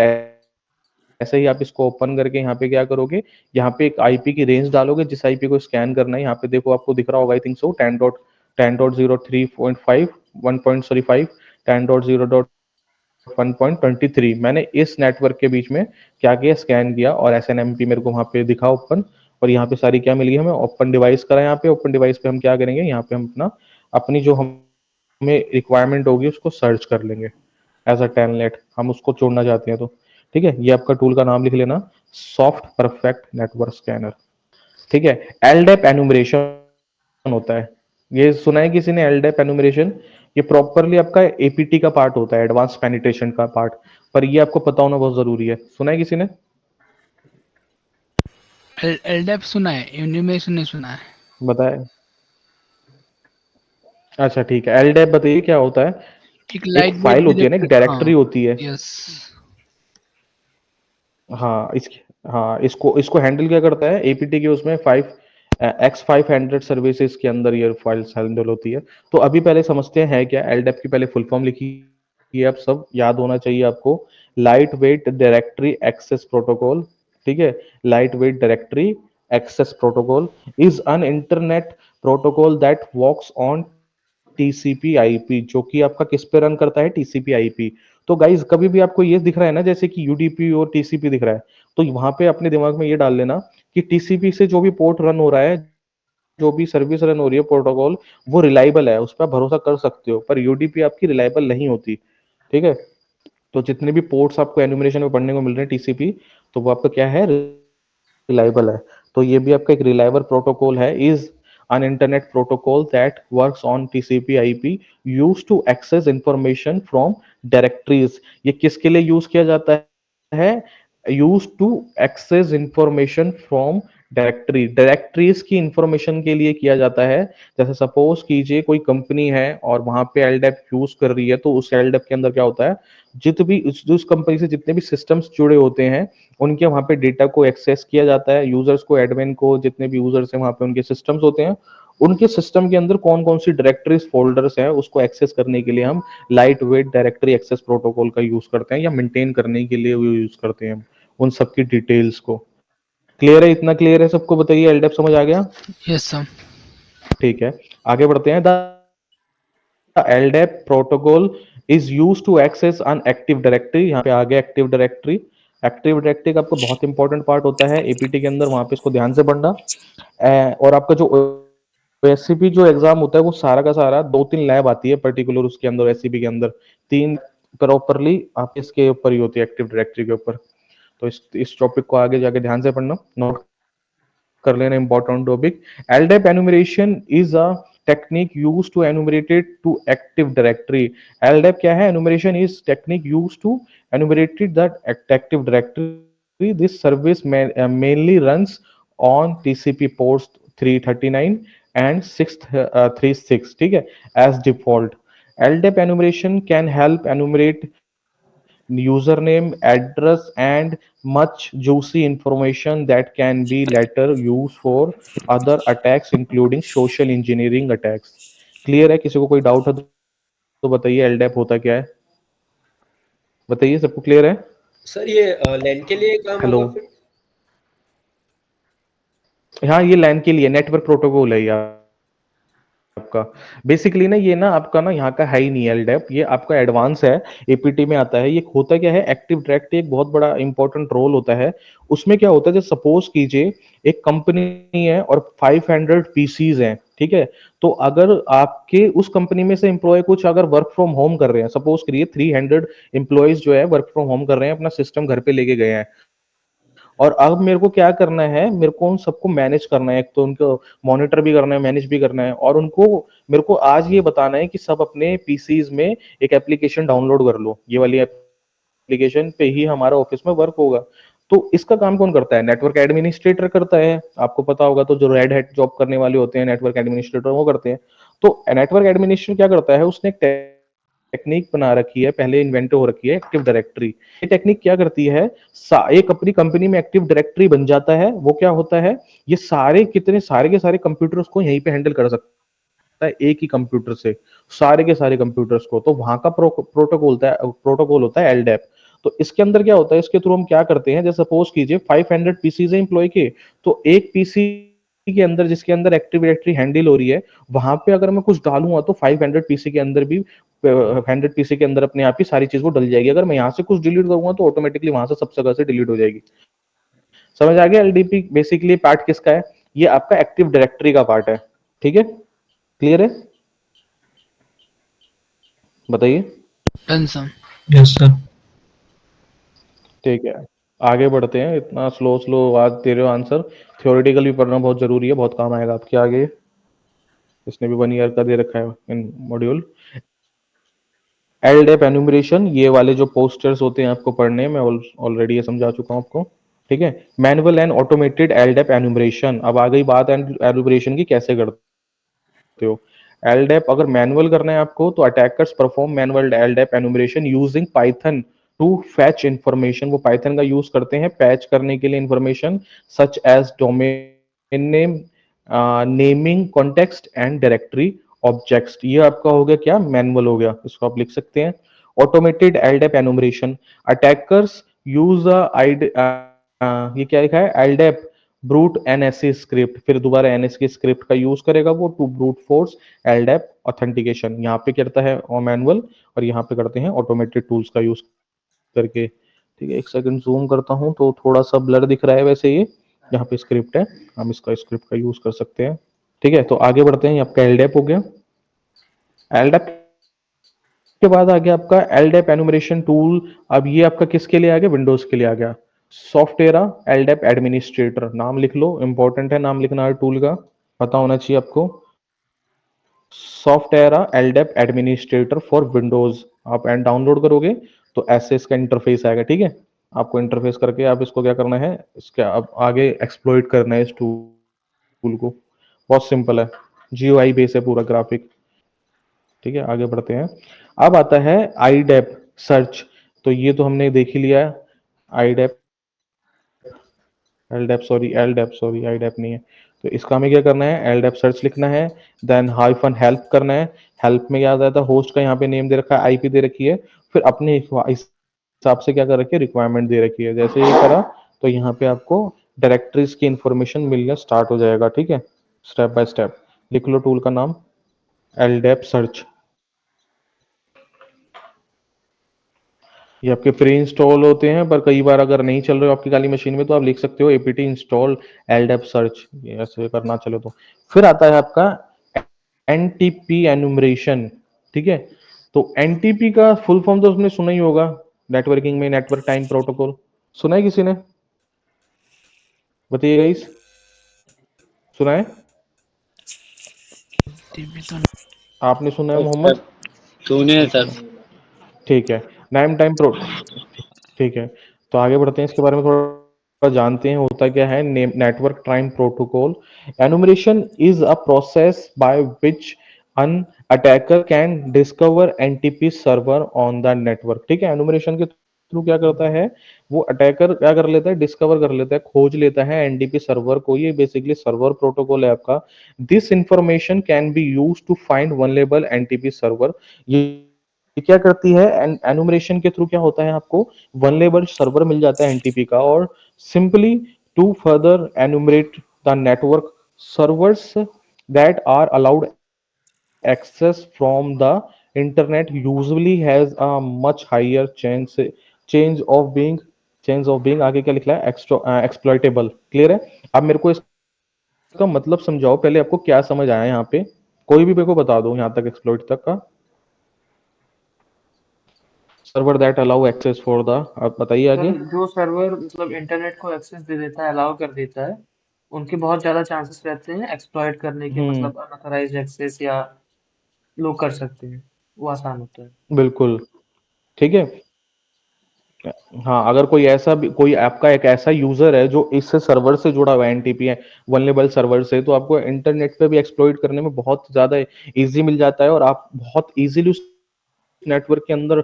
ऐसे ही आप इसको ओपन करके यहाँ पे क्या करोगे, यहाँ पे एक आईपी की रेंज डालोगे, जिस आईपी को स्कैन करना है। यहाँ पे देखो आपको दिख रहा होगा, आई थिंक सो 10.10.03.5 1.5 10.0.1.23। मैंने इस नेटवर्क के बीच में क्या किया, स्कैन किया और SNMP मेरे को वहां पे दिखा ओपन। और यहाँ पे सारी क्या मिल गई हमें, ओपन डिवाइस करा। यहाँ पे ओपन डिवाइस पे हम क्या करेंगे, यहाँ पे हम अपनी जो हमें रिक्वायरमेंट होगी उसको सर्च कर लेंगे एज अ टेलनेट, हम उसको छोड़ना चाहते हैं तो। ठीक है, ये आपका टूल का नाम लिख लेना, सॉफ्ट परफेक्ट नेटवर्क स्कैनर। ठीक है, एलडेप एनुमरेशन होता है, ये सुना है किसी ने, एलडेप एनुमरेशन? ये प्रॉपरली आपका एपीटी का पार्ट होता है, एडवांस पेनिट्रेशन का पार्ट। पर ये आपको पता होना बहुत जरूरी है, सुना है किसी ने? एलडेप सुना है, एनिमेशन नहीं सुना है। बताए? अच्छा ठीक है, एलडेप बताइए क्या होता है। एक एक लाइट वेट फाइल होती है ना, एक डायरेक्टरी, हाँ। डायरेक्टरी होती है। यस। हाँ हाँ, इसको इसको हैंडल क्या करता है एपीटी के, उसमें 500 सर्विसेज के अंदर ये फाइल्स हैंडल होती है। तो अभी पहले समझते हैं क्या एलडेप की, पहले फुल फॉर्म लिखी है, अब सब याद होना चाहिए आपको। Lightweight directory access protocol. ठीक है, lightweight directory access protocol is an internet protocol that works on TCP IP, जो कि आपका किस पे रन करता है, टीसीपी आईपी। तो गाइज कभी भी आपको ये दिख रहा है ना, जैसे कि यूडीपी और टीसीपी दिख रहा है, तो वहां पे अपने दिमाग में ये डाल लेना कि टीसीपी से जो भी पोर्ट रन हो रहा है, जो भी सर्विस रन हो रही है, प्रोटोकॉल, वो रिलायबल है, उस पर भरोसा कर सकते हो। पर यूडीपी आपकी रिलायबल नहीं होती। ठीक है, तो जितने भी पोर्ट्स आपको एनुमरेशन में पढ़ने को मिल रहे हैं टीसीपी, तो वो आपका क्या है, रिलायबल है। तो ये भी आपका एक रिलायबल प्रोटोकॉल है, is an internet protocol that works on TCP IP used to access information from directories। ये किसके लिए यूज किया जाता है, use to access information from directory, directories की इंफॉर्मेशन के लिए किया जाता है। जैसे सपोज कीजिए कोई कंपनी है और वहां पे एलडेप यूज कर रही है, तो उस एलडेप के अंदर क्या होता है, जित भी उस कंपनी से जितने भी सिस्टम्स जुड़े होते हैं, उनके वहां पे डेटा को एक्सेस किया जाता है, यूजर्स को, एडमिन को, जितने भी यूजर्स हैं वहां पे उनके सिस्टम्स होते हैं, उनके सिस्टम के अंदर कौन कौन सी डायरेक्टरीज फोल्डर्स हैं उसको एक्सेस करने के लिए हम lightweight directory access protocol का यूज करते हैं, या मेंटेन करने के लिए वो यूज करते हैं हम उन सबकी डिटेल्स को। क्लियर है, इतना क्लियर है सबको? बताइए, एलडेप समझ आ गया? Yes sir. ठीक है, आगे बढ़ते हैं। LDAP protocol is used to access an active directory। यहाँ पे आ गया एक्टिव डायरेक्टरी। एक्टिव डायरेक्टरी का आपको बहुत इंपॉर्टेंट पार्ट होता है एपीटी के अंदर, वहां पे इसको ध्यान से पढ़ना। और आपका जो एससीपी जो एग्जाम होता है, वो सारा का सारा 2-3 लैब आती है पर्टिकुलर उसके अंदर, एससीपी के अंदर 3 प्रॉपरली आप इसके ऊपर ही होती है, एक्टिव डायरेक्टरी के ऊपर। तो इस टॉपिक को आगे जाके ध्यान से पढ़ना, नोट कर लेना, important topic. LDAP enumeration is a technique used to enumerate it to active directory। LDAP क्या है, enumeration is technique used to enumerate that active directory। This service mainly runs on TCP ports 339 and 636। ठीक है, as default। LDAP enumeration can help enumerate username, address, and much juicy information that can be later used for other attacks, including social engineering attacks। Clear है? किसी को कोई doubt है तो बताइए, एलडेप होता क्या है, बताइए, सबको क्लियर है? सर ये लैन के लिए काम हेलो? होगा फिर? हाँ, ये लैन के लिए नेटवर्क प्रोटोकॉल है ये आपका। आपका। बेसिकली ना ये ना आपका ना यहाँ का है ही नहीं एलडेप, ये आपका एडवांस है, एपीटी में आता है। ये होता क्या है, एक्टिव डायरेक्टरी एक बहुत बड़ा इंपॉर्टेंट रोल होता है। उसमें क्या होता है, जैसे सपोज कीजिए एक कंपनी है और 500 पीसीज हैं, ठीक है। तो अगर आपके उस कंपनी में से एम्प्लॉय कुछ अगर वर्क फ्रॉम होम कर रहे हैं, सपोज करिए 300 एम्प्लॉयज जो है वर्क फ्रॉम होम कर रहे हैं, अपना सिस्टम घर पे लेके गए हैं, और अब मेरे को क्या करना है, मेरे को उन सबको मैनेज करना है, एक तो उनको मॉनिटर भी करना है, मैनेज भी करना है, और उनको मेरे को आज ये बताना है कि सब अपने पीसीज में एक एप्लीकेशन डाउनलोड कर लो, ये वाली एप्लीकेशन पे ही हमारा ऑफिस में वर्क होगा। तो इसका काम कौन करता है, नेटवर्क एडमिनिस्ट्रेटर करता है, आपको पता होगा। तो जो रेड हैट जॉब करने वाले होते हैं नेटवर्क एडमिनिस्ट्रेटर वो करते हैं। तो नेटवर्क एडमिनिस्ट्रेटर क्या करता है, उसने एक टेक्निक बना रखी है, पहले इन्वेंट हो रखी है, एक्टिव डायरेक्टरी। ये टेक्निक क्या करती है, एक अपनी कंपनी में एक्टिव डायरेक्टरी बन जाता है। वो क्या होता है, ये सारे कितने सारे के सारे कंप्यूटर्स को यहीं पे हैंडल कर सकता है, एक ही कंप्यूटर से सारे के सारे कंप्यूटर्स को। तो वहां का प्रोटोकॉल होता है एलडेप। तो इसके अंदर क्या होता है, इसके थ्रू हम क्या करते हैं, जैसे सपोज कीजिए 500 पीसीज है एम्प्लॉय के, तो एक पीसी के अंदर जिसके अंदर एक्टिव डायरेक्टरी हैंडल हो रही है, वहां पे अगर मैं कुछ डालूंगा तो 500 पीसी के अंदर भी 100 पीसी के अंदर अपने आप ही सारी चीज वो डल जाएगी। अगर मैं यहाँ से कुछ डिलीट करूंगा तो ऑटोमेटिकली वहां से सब जगह से डिलीट हो जाएगी। समझ आ गया, एलडीपी बेसिकली पार्ट किसका है, ये आपका एक्टिव डायरेक्टरी का पार्ट है। ठीक है, क्लियर है, बताइए। Done sir. Yes sir. ठीक है, आगे बढ़ते हैं। इतना स्लो स्लो आज दे रहे हो आंसर, थ्योरेटिकल भी पढ़ना बहुत जरूरी है, बहुत काम आएगा आपके आगे। इसने भी 1 ईयर का दे रखा है इन मॉड्यूल। एलडेप एनुमरेशन, ये वाले जो पोस्टर्स होते हैं आपको पढ़ने में, ऑलरेडी ये समझा चुका हूं आपको। ठीक है, मैनुअल एंड ऑटोमेटेड एलडेप एनुमरेशन। अब आ गई बात एनुमरेशन की, कैसे करते हो एलडेप। अगर मैनुअल करना है आपको तो attackers perform manual LDAP enumeration using Python to fetch information. वो पाइथन का यूज करते हैं पैच करने के लिए information, such as domain name, naming context and directory objects. ये आपका हो गया क्या, मैनुअल हो गया, इसको आप लिख सकते हैं। ऑटोमेटेड एलडेप एनुमरेशन, अटैकर्स यूज ये क्या लिखा है, एलडेप ब्रूट एनएससी स्क्रिप्ट, फिर दोबारा एनएस की स्क्रिप्ट का यूज करेगा वो to brute force LDAP authentication. यहाँ पे करता है मैनुअल, और यहाँ पे करते हैं ऑटोमेटेड टूल्स का यूज करके। ठीक है, एक सेकंड जूम करता हूँ तो थोड़ा सा ब्लर दिख रहा है, वैसे ये यहाँ पे स्क्रिप्ट है, हम इसका स्क्रिप्ट का यूज कर सकते हैं। ठीक है, तो आगे बढ़ते हैं। ये आपका एलडेप हो गया। एलडेप के बाद आ गया आपका एलडेप एनुमरेशन टूल। अब ये आपका किसके लिए आ गया, विंडोज के लिए आ गया। सॉफ्टवेयर एलडेप एडमिनिस्ट्रेटर, नाम लिख लो, इंपॉर्टेंट है नाम लिखना हर टूल का, पता होना चाहिए आपको। सॉफ्टवेयर एलडेप एडमिनिस्ट्रेटर फॉर विंडोज, आप एंड डाउनलोड करोगे तो ऐसे इसका इंटरफेस आएगा। ठीक है, आपको इंटरफेस करके आप इसको क्या करना है, इसके अब आगे एक्सप्लॉइट करना है इस टूल को। बहुत सिंपल है, जीयूआई बेस है पूरा, ग्राफिक। ठीक है, आगे बढ़ते हैं। अब आता है आईडेप सर्च। तो ये तो हमने देख ही लिया है, आईडेप एलडेप सॉरी आईडेप नहीं है। तो इसका हमें क्या करना है, एलडेप सर्च लिखना है, देन हाइफन हेल्प करना है। हेल्प में क्या आता है, होस्ट का यहाँ पे नेम दे रखा है, आईपी दे रखी है, फिर अपने हिसाब से क्या कर रखी है, रिक्वायरमेंट दे रखी है। जैसे ये करा तो यहाँ पे आपको डायरेक्टरीज की इंफॉर्मेशन मिलना स्टार्ट हो जाएगा। ठीक है, स्टेप बाय स्टेप लिख लो टूल का नाम, एलडेप सर्च। ये आपके प्री इंस्टॉल होते हैं, पर कई बार अगर नहीं चल रहे हो आपकी काली मशीन में तो आप लिख सकते हो एपीटी इंस्टॉल एलडेप सर्च, ये ऐसे करना चले तो। फिर आता है आपका एनटीपी एनुमरेशन। ठीक है, तो एनटीपी का फुल फॉर्म तो उसने सुना ही होगा, नेटवर्किंग में नेटवर्क टाइम प्रोटोकॉल, सुना है किसी ने, बताइएगा इस, सुना है, टीवी तो आपने सुना है यस सर, मोहम्मद। सुनिए सर। ठीक है, नाइम टाइम प्रो, ठीक है। तो आगे बढ़ते हैं, इसके बारे में थोड़ा जानते हैं होता क्या है। Network time protocol enumeration is a process by which an attacker can discover NTP server on the network. ठीक है, एनुमरेशन के थ्रू क्या करता है, वो अटैकर क्या कर लेता है, डिस्कवर कर लेता है, खोज लेता है एनटीपी सर्वर को। ये बेसिकली सर्वर प्रोटोकॉल है आपका। This information can be use to find vulnerable NTP server. ये क्या करती है, एनुमरेशन के थ्रू क्या होता है, आपको वनलेबल सर्वर मिल जाता है एनटीपी का, और simply to further enumerate the network servers that are allowed access from the internet usually has a much higher change of being change of being आगे क्या लिखा है exploitable। क्लियर है? अब मेरे को इसका मतलब समझाओ पहले, आपको क्या समझ आया यहाँ पे? कोई भी मेरे को बता दो यहाँ तक एक्सप्लॉइट तक का। Server that allow access for the, आप बताइए सर आगे। जो सर्वर मतलब इंटरनेट को एक्सेस दे देता है, अलाउ कर देता है, उनके बहुत ज़्यादा चांसेस रहते हैं एक्सप्लॉइट करने के, हम्म। मतलब अनऑथराइज्ड एक्सेस या लोग कर सकते हैं, वो आसान होता है। बिल्कुल। ठीक है। हाँ, अगर कोई ऐसा भी कोई आपका एक ऐसा यूजर है जो इस सर्वर से जुड़ा हुआ है, एनटीपी है वल्नेरेबल सर्वर से, तो आपको इंटरनेट पे भी एक्सप्लॉइट करने में बहुत ज्यादा इजी मिल जाता है और आप बहुत इजीली उस नेटवर्क के अंदर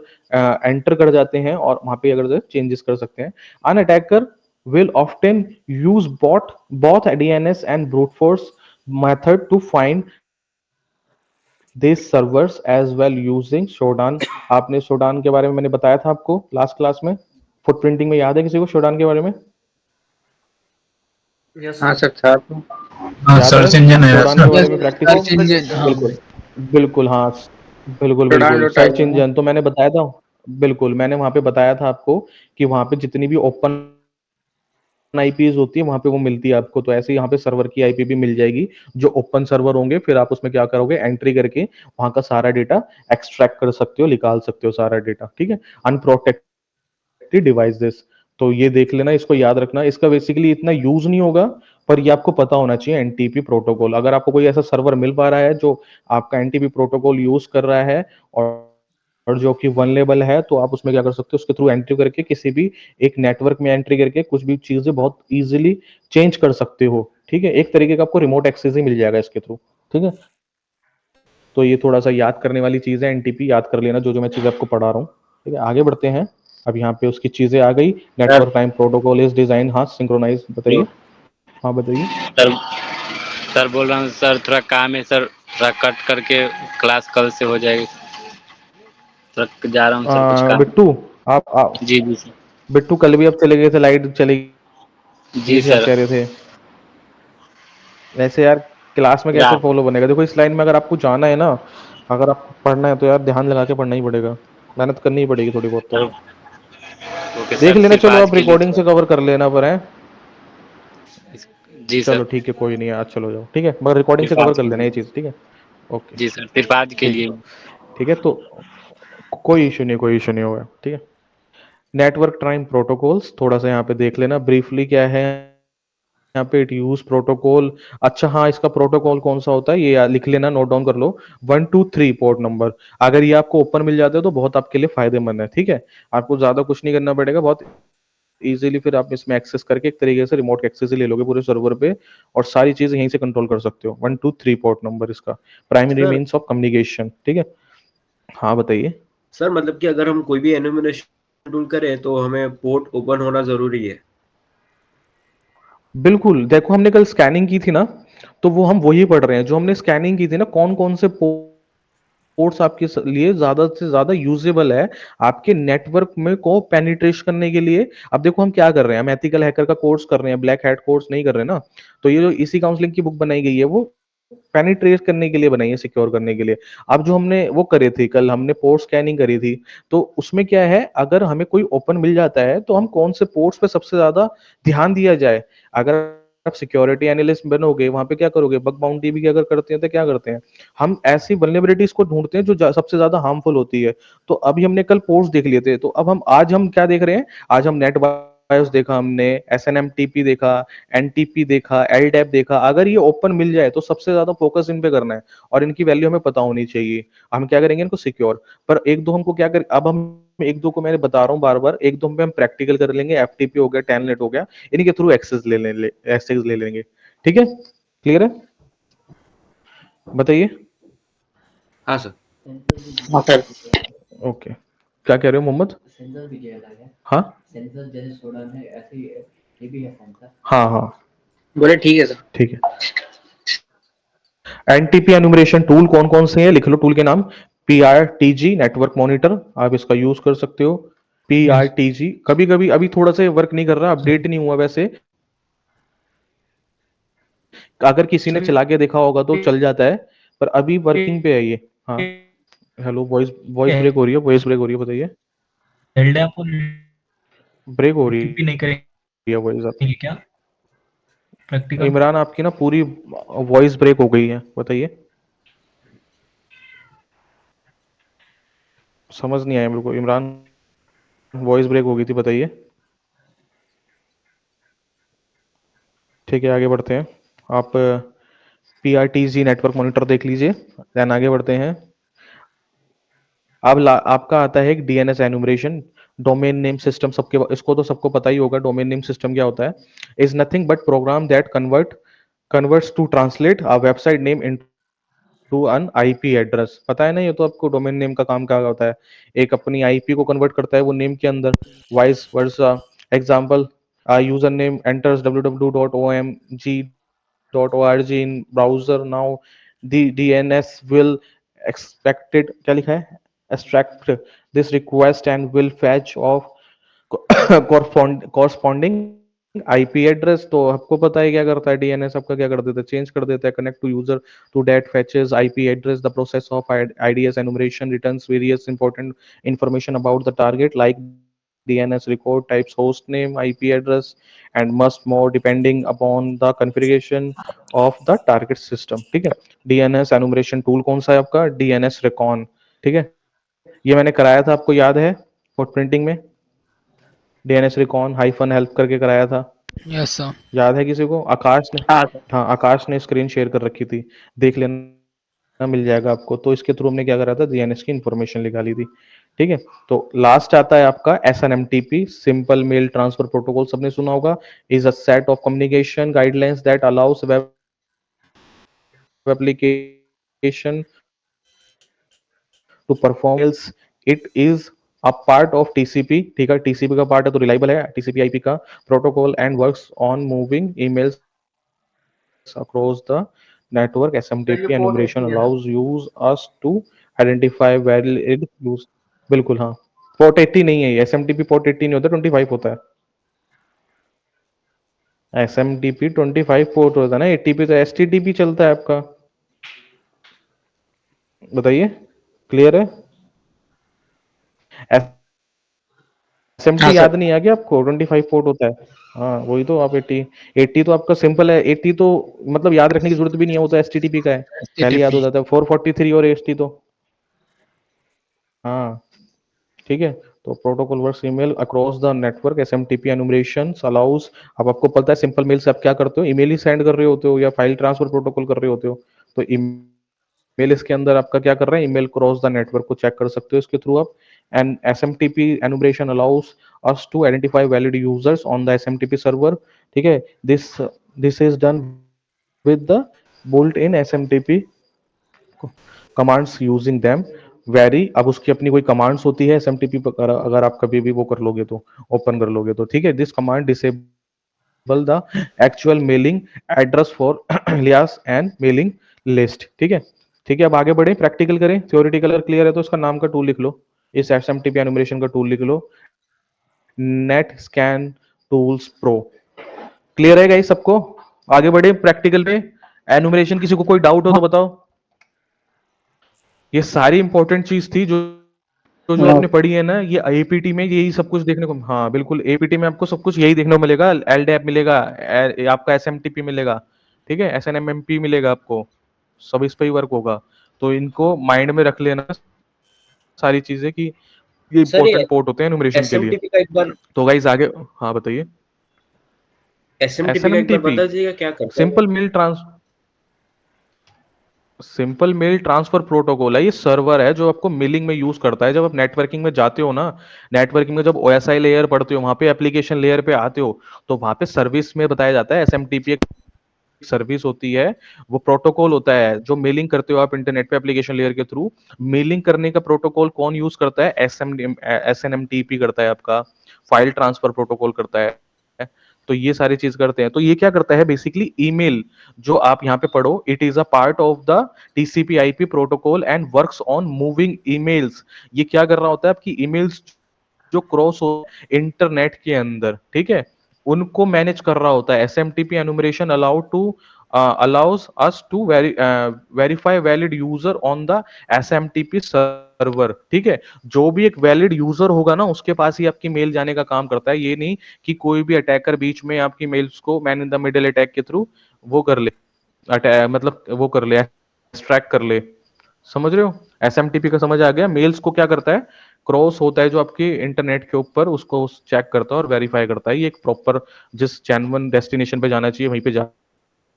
एंटर कर जाते हैं और वहां पे अगर चेंजेस कर सकते हैं। अन attacker will often use both DNS and brute force method to find these servers as well using शोडान। आपने शोडान के बारे में मैंने बताया था आपको लास्ट क्लास में, फुटप्रिंटिंग में याद है किसी को शोडान के बारे में? यस हाँ सर। सर था तो। हाँ, याद है सर्च इंजन है शोडान के सर। बारे यस, में प्रैक्टिस? वो सर्च फिर इंजन, हाँ। बिल्कुल बिल्कुल हाँ, बिल्कुल प्रोडान बिल्कुल डॉट सर्च आईओ। इंजन तो मैंने बताया था। बिल्कुल मैंने वहां पे बताया था आपको कि वहां पे जितनी भी ओपन आईपीज होती है वहां पे वो मिलती है आपको, तो ऐसे ही यहाँ पे सर्वर की आईपी भी मिल जाएगी जो ओपन सर्वर होंगे। फिर आप उसमें क्या करोगे, एंट्री करके वहां का सारा डेटा एक्सट्रैक्ट कर सकते हो, निकाल सकते हो सारा डेटा। ठीक है, अनप्रोटेक्टेड डिवाइस दिस। तो ये देख लेना, इसको याद रखना। इसका बेसिकली इतना यूज नहीं होगा, पर ये आपको पता होना चाहिए एनटीपी प्रोटोकॉल। अगर आपको कोई ऐसा सर्वर मिल पा रहा है जो आपका एनटीपी प्रोटोकॉल यूज कर रहा है और जो कि वनलेबल है, तो आप उसमें क्या कर सकते हो, उसके थ्रू एंट्री करके किसी भी एक नेटवर्क में एंट्री करके कुछ भी चीजें बहुत इजीली चेंज कर सकते हो। ठीक है, एक तरीके का आपको रिमोट एक्सेस ही मिल जाएगा इसके थ्रू। ठीक है, तो ये थोड़ा सा याद करने वाली चीज है, एनटीपी याद कर लेना जो जो मैं चीज आपको पढ़ा रहा हूँ। ठीक है, आगे बढ़ते हैं। अब यहाँ पे उसकी चीजें आ गई। Sir network time protocol is design, हाँ सिंक्रोनाइज, हेलो बताइए। हाँ बताइए। सर। सर बोल रहा हूँ सर, थोड़ा काम है सर, थोड़ा कट करके क्लास कल से हो जाएगी। थोड़ा जा रहा हूँ सर, कुछ काम। बिट्टू, आप जी जी सर। बिट्टू कल भी आप चले गए थे, लाइट चली गई जी थी आप सर। कह रहे थे। वैसे यार क्लास में कैसे रात फॉलो बनेगा? देखो इस लाइन में अगर आपको जाना है ना, अगर आपको पढ़ना है तो यार ध्यान लगा के पढ़ना ही पड़ेगा, मेहनत करनी ही पड़ेगी थोड़ी बहुत तो। सर। ओके देख सर, लेना, सिर्फ चलो आज आप के लिए रिकॉर्डिंग से थोड़ा। कवर कर लेना पर है। जी चलो सर। ठीक है, कोई नहीं, आज चलो जाओ, ठीक है, मगर रिकॉर्डिंग से सिर्फ कवर आज कर के लेना ये लिए। चीज, ठीक है। ओके। जी सर, सिर्फ आज के ठीक लिए। है। ठीक है, तो कोई इशू नहीं, कोई इशू नहीं होगा, ठीक है। नेटवर्क टाइम प्रोटोकॉल्स थोड़ा सा यहाँ पे देख लेना ब्रीफली क्या है यहाँ पे। इट यूज प्रोटोकॉल, अच्छा हाँ, इसका प्रोटोकॉल कौन सा होता है ये लिख लेना, नोट डाउन कर लो। 123 पोर्ट नंबर। अगर ये आपको ओपन मिल जाते हो तो बहुत आपके लिए फायदेमंद है। ठीक है, आपको ज्यादा कुछ नहीं करना पड़ेगा, बहुत इजीली फिर आप इसमें एक्सेस करके एक तरीके से रिमोट एक्सेस ही ले लोगे पूरे सर्वर पे और सारी चीजें यहीं से कंट्रोल कर सकते हो। 123 पोर्ट नंबर इसका primary sir means of communication. ठीक है, हाँ बताइए। सर मतलब कि अगर हम कोई भी एनुमरेशन टूल करें तो हमें पोर्ट ओपन होना जरूरी है। बिल्कुल, देखो हमने कल स्कैनिंग की थी ना, तो वो हम वही पढ़ रहे हैं जो हमने स्कैनिंग की थी ना, कौन कौन से पोर्ट्स आपके लिए ज्यादा से ज्यादा यूजेबल है आपके नेटवर्क में को पेनिट्रेशन करने के लिए। अब देखो हम क्या कर रहे हैं, हम एथिकल हैकर का कोर्स कर रहे हैं, ब्लैक हैट कोर्स नहीं कर रहे ना। तो ये जो इसी काउंसलिंग की बुक बनाई गई है वो पेनिट्रेट करने के लिए बनाई है, सिक्योर करने के लिए। अब जो हमने वो करे थे कल, हमने पोर्ट स्कैनिंग करी थी, तो उसमें क्या है, अगर हमें कोई ओपन मिल जाता है तो हम कौन से पोर्ट्स पे सबसे ज्यादा ध्यान दिया जाए। अगर आप सिक्योरिटी एनालिस्ट बनोगे वहां पे क्या करोगे, बग बाउंटी भी अगर करते हैं तो क्या करते हैं, हम ऐसी वल्नरेबिलिटीज को ढूंढते हैं जो सबसे ज्यादा हार्मफुल होती है। तो अभी हमने कल पोर्ट्स देख लिए थे, तो अब हम आज हम क्या देख रहे हैं, आज हम नेट बायोस देखा, हमने एसएनएमटीपी देखा, एनटीपी देखा, एलडैप देखा। अगर ये ओपन मिल जाए तो सबसे ज्यादा फोकस इन पे करना है और इनकी वैल्यू हमें पता होनी चाहिए। हम क्या करेंगे, इनको सिक्योर। पर एक दो हमको क्या कर, अब हम एक दो को मैंने बता रहा हूँ बार बार, एक दो पे हम प्रैक्टिकल कर लेंगे, एफटीपी हो गया, टेलनेट हो गया, इनके थ्रू एक्सेस ले लेंगे। ठीक है, क्लियर है? बताइए। हाँ सर। हाँ सर। ओके, क्या कह रहे हो मोहम्मद? हाँ हाँ हाँ, बोले ठीक है सर। ठीक है। एनटीपी एनुमरेशन टूल कौन कौन से हैं, लिख लो टूल के नाम। पीआरटीजी नेटवर्क मॉनिटर, आप इसका यूज कर सकते हो। पीआरटीजी कभी कभी अभी थोड़ा सा वर्क नहीं कर रहा, अपडेट नहीं हुआ वैसे, अगर किसी ने सर चला के देखा होगा तो चल जाता है। पर अभी वर्किंग पे है ये। हाँ, हेलो, वॉइस वॉइस ब्रेक हो रही है, वॉइस ब्रेक हो रही है, बताइए। एलडैप को ब्रेक हो रही टीपी नहीं है वॉइस आप। करेंगे क्या प्रैक्टिकल? इमरान, आपकी ना पूरी वॉइस ब्रेक हो गई है, बताइए। समझ नहीं आया मेरे को इमरान, वॉइस ब्रेक हो गई थी, बताइए। ठीक है, आगे बढ़ते हैं। आप PRTG नेटवर्क मॉनिटर देख लीजिए, देन आगे बढ़ते हैं। अब आपका आता है एक DNS enumeration, domain name system. सबके इसको तो सबको पता ही होगा, डोमेन नेम सिस्टम क्या होता है। Is nothing but program that converts to translate a website name to an IP address. पता है ना, ये तो आपको डोमेन नेम का काम क्या होता है। एक अपनी IP को कन्वर्ट करता है वो नेम के अंदर, vice versa. Example, user name enters www.omg.org in browser, now the DNS will expected, क्या लिखा है, extract this request and will fetch of corresponding IP address. तो आपको पता है क्या करता है DNS, आपका क्या कर देता है, चेंज कर देता है, connect to user to that fetches IP address. The process of IDS enumeration returns various important information about the target like DNS record types, host name, IP address, and much more depending upon the configuration of the target system। ठीक है। DNS enumeration tool कौन सा है आपका, DNS recon। ठीक है, ये मैंने कराया था, आपको याद है, फुट प्रिंटिंग में DNS recon हाइफन हेल्प करके कराया था, यस सर। याद है किसी को? आकाश ने, हाँ सर। हाँ आकाश ने स्क्रीन शेयर कर रखी थी, देख लेना, मिल जाएगा आपको। तो इसके थ्रू हमने क्या करा था, DNS की इंफॉर्मेशन निकाली थी। ठीक है, तो लास्ट आता है आपका SNMTP, simple mail transfer protocol, सबने सुना होगा। Is a set of communication guidelines that allows web application to perform emails। It is a part of TCP। ठीक है, TCP का पार्ट है तो रिलायबल है, TCP IP का protocol, and works on moving emails across the network। Sir ये SMTP port enumeration 80 है ना? allows use us to identify valid use। बिल्कुल हाँ, पोर्ट 80 नहीं है ये, SMTP पोर्ट 80 नहीं होता, 25 होता है। SMTP 25 पोर्ट होता है ना, 80 पे तो STTP चलता है आपका। बताइए, क्लियर है? हाँ SMT सर। याद नहीं आ गया आपको, 25 पोर्ट होता है। हाँ वही तो, आप 80 तो आपका सिंपल है, 80 तो मतलब याद रखने की जरूरत भी नहीं है, वो तो STTP का है, पहले याद HTTP। हो जाता है। 443 और 80 तो, हाँ ठीक है। तो protocol works email across the network. SMTP enumeration allows, अब आपको पता है सिंपल मेल से आप क्या करते हो, ईमेल ही सेंड कर रहे होते हो या फाइल ट्रांसफर प्रोटोकॉल कर रहे होते हो। तो ईमेल इसके अंदर आपका क्या कर रहा है, ईमेल क्रॉस द नेटवर्क को चेक कर सकते हो इसके थ्रू आप। And SMTP enumeration allows us to identify valid users on the SMTP server. ठीक है, this this is done with the built in SMTP commands using them very. अब उसकी अपनी कोई कमांड्स होती है SMTP पर, अगर आप कभी भी वो कर लोगे तो, ओपन कर लोगे तो। ठीक है, this command disable the actual mailing address for alias and mailing list. ठीक है, ठीक है। अब आगे बढ़े, प्रैक्टिकल करें। थ्योरेटिकल अगर क्लियर है तो इसका नाम का टूल लिख लो, इस SMTP एनुमरेशन का टूल लिख लो, net scan tools pro. Clear है गाइस सबको? आगे बढ़े प्रैक्टिकल पे। एनुमरेशन किसी को कोई डाउट हो तो बताओ। ये सारी इंपॉर्टेंट चीज थी जो जो जो आपने पढ़ी है ना, ये APT में यही सब कुछ देखने को, हाँ बिल्कुल, APT में आपको सब कुछ यही देखने को मिलेगा। LDAP मिलेगा, आपका SMTP मिलेगा, ठीक है, SNMMP मिलेगा आपको, सब इस पे ही वर्क होगा। तो इनको माइंड में रख लेना सारी चीजें, कि ये सर ये इंपॉर्टेंट पोर्ट होते हैं एनुमरेशन के लिए। एसएमटीपी का एक बार तो गाइस आगे, हाँ बताइए। एसएमटीपी का एक बार SNMTP बता दीजिएगा क्या करता है वो? Simple mail trans simple mail transfer protocol है। ये सर्वर है जो आपको मेलिंग में यूज करता है। जब आप नेटवर्किंग में जाते हो ना, नेटवर्किंग में जब OSI लेयर पढ़ते हो, वहां पे एप्लीकेशन लेयर पे आते हो, तो वहां पे सर्विस में बताया जाता है SMTP एक सर्विस होती है, वो प्रोटोकॉल होता है जो मेलिंग करते हो आप इंटरनेट पे एप्लीकेशन लेयर के थ्रू। मेलिंग करने का प्रोटोकॉल कौन यूज करता है, SNMTP करता है आपका, फाइल ट्रांसफर प्रोटोकॉल करता है। तो ये सारी चीज करते हैं। तो ये क्या करता है बेसिकली, ईमेल जो आप यहाँ पे पढ़ो, it is a part of the TCP/IP protocol and works on moving emails. ये क्या कर रहा होता है, आपकी ईमेल्स जो क्रॉस हो इंटरनेट के अंदर, ठीक है, उनको मैनेज कर रहा होता है। SMTP enumeration allow to allows us to verify valid user on the SMTP server. ठीक है, जो भी एक वैलिड यूजर होगा ना उसके पास ही आपकी मेल जाने का काम करता है। ये नहीं कि कोई भी अटैकर बीच में आपकी मेल्स को man in the middle attack के थ्रू वो कर ले, मतलब वो कर ले, एक्सट्रैक्ट कर ले। समझ रहे हो? एसएमटीपी का समझ आ गया? मेल्स को क्या करता है, क्रॉस होता है जो आपके इंटरनेट के ऊपर, उसको चेक करता है और वेरीफाई करता है ये एक प्रॉपर जिस जेन्युइन डेस्टिनेशन पे जाना चाहिए वहीं पे जा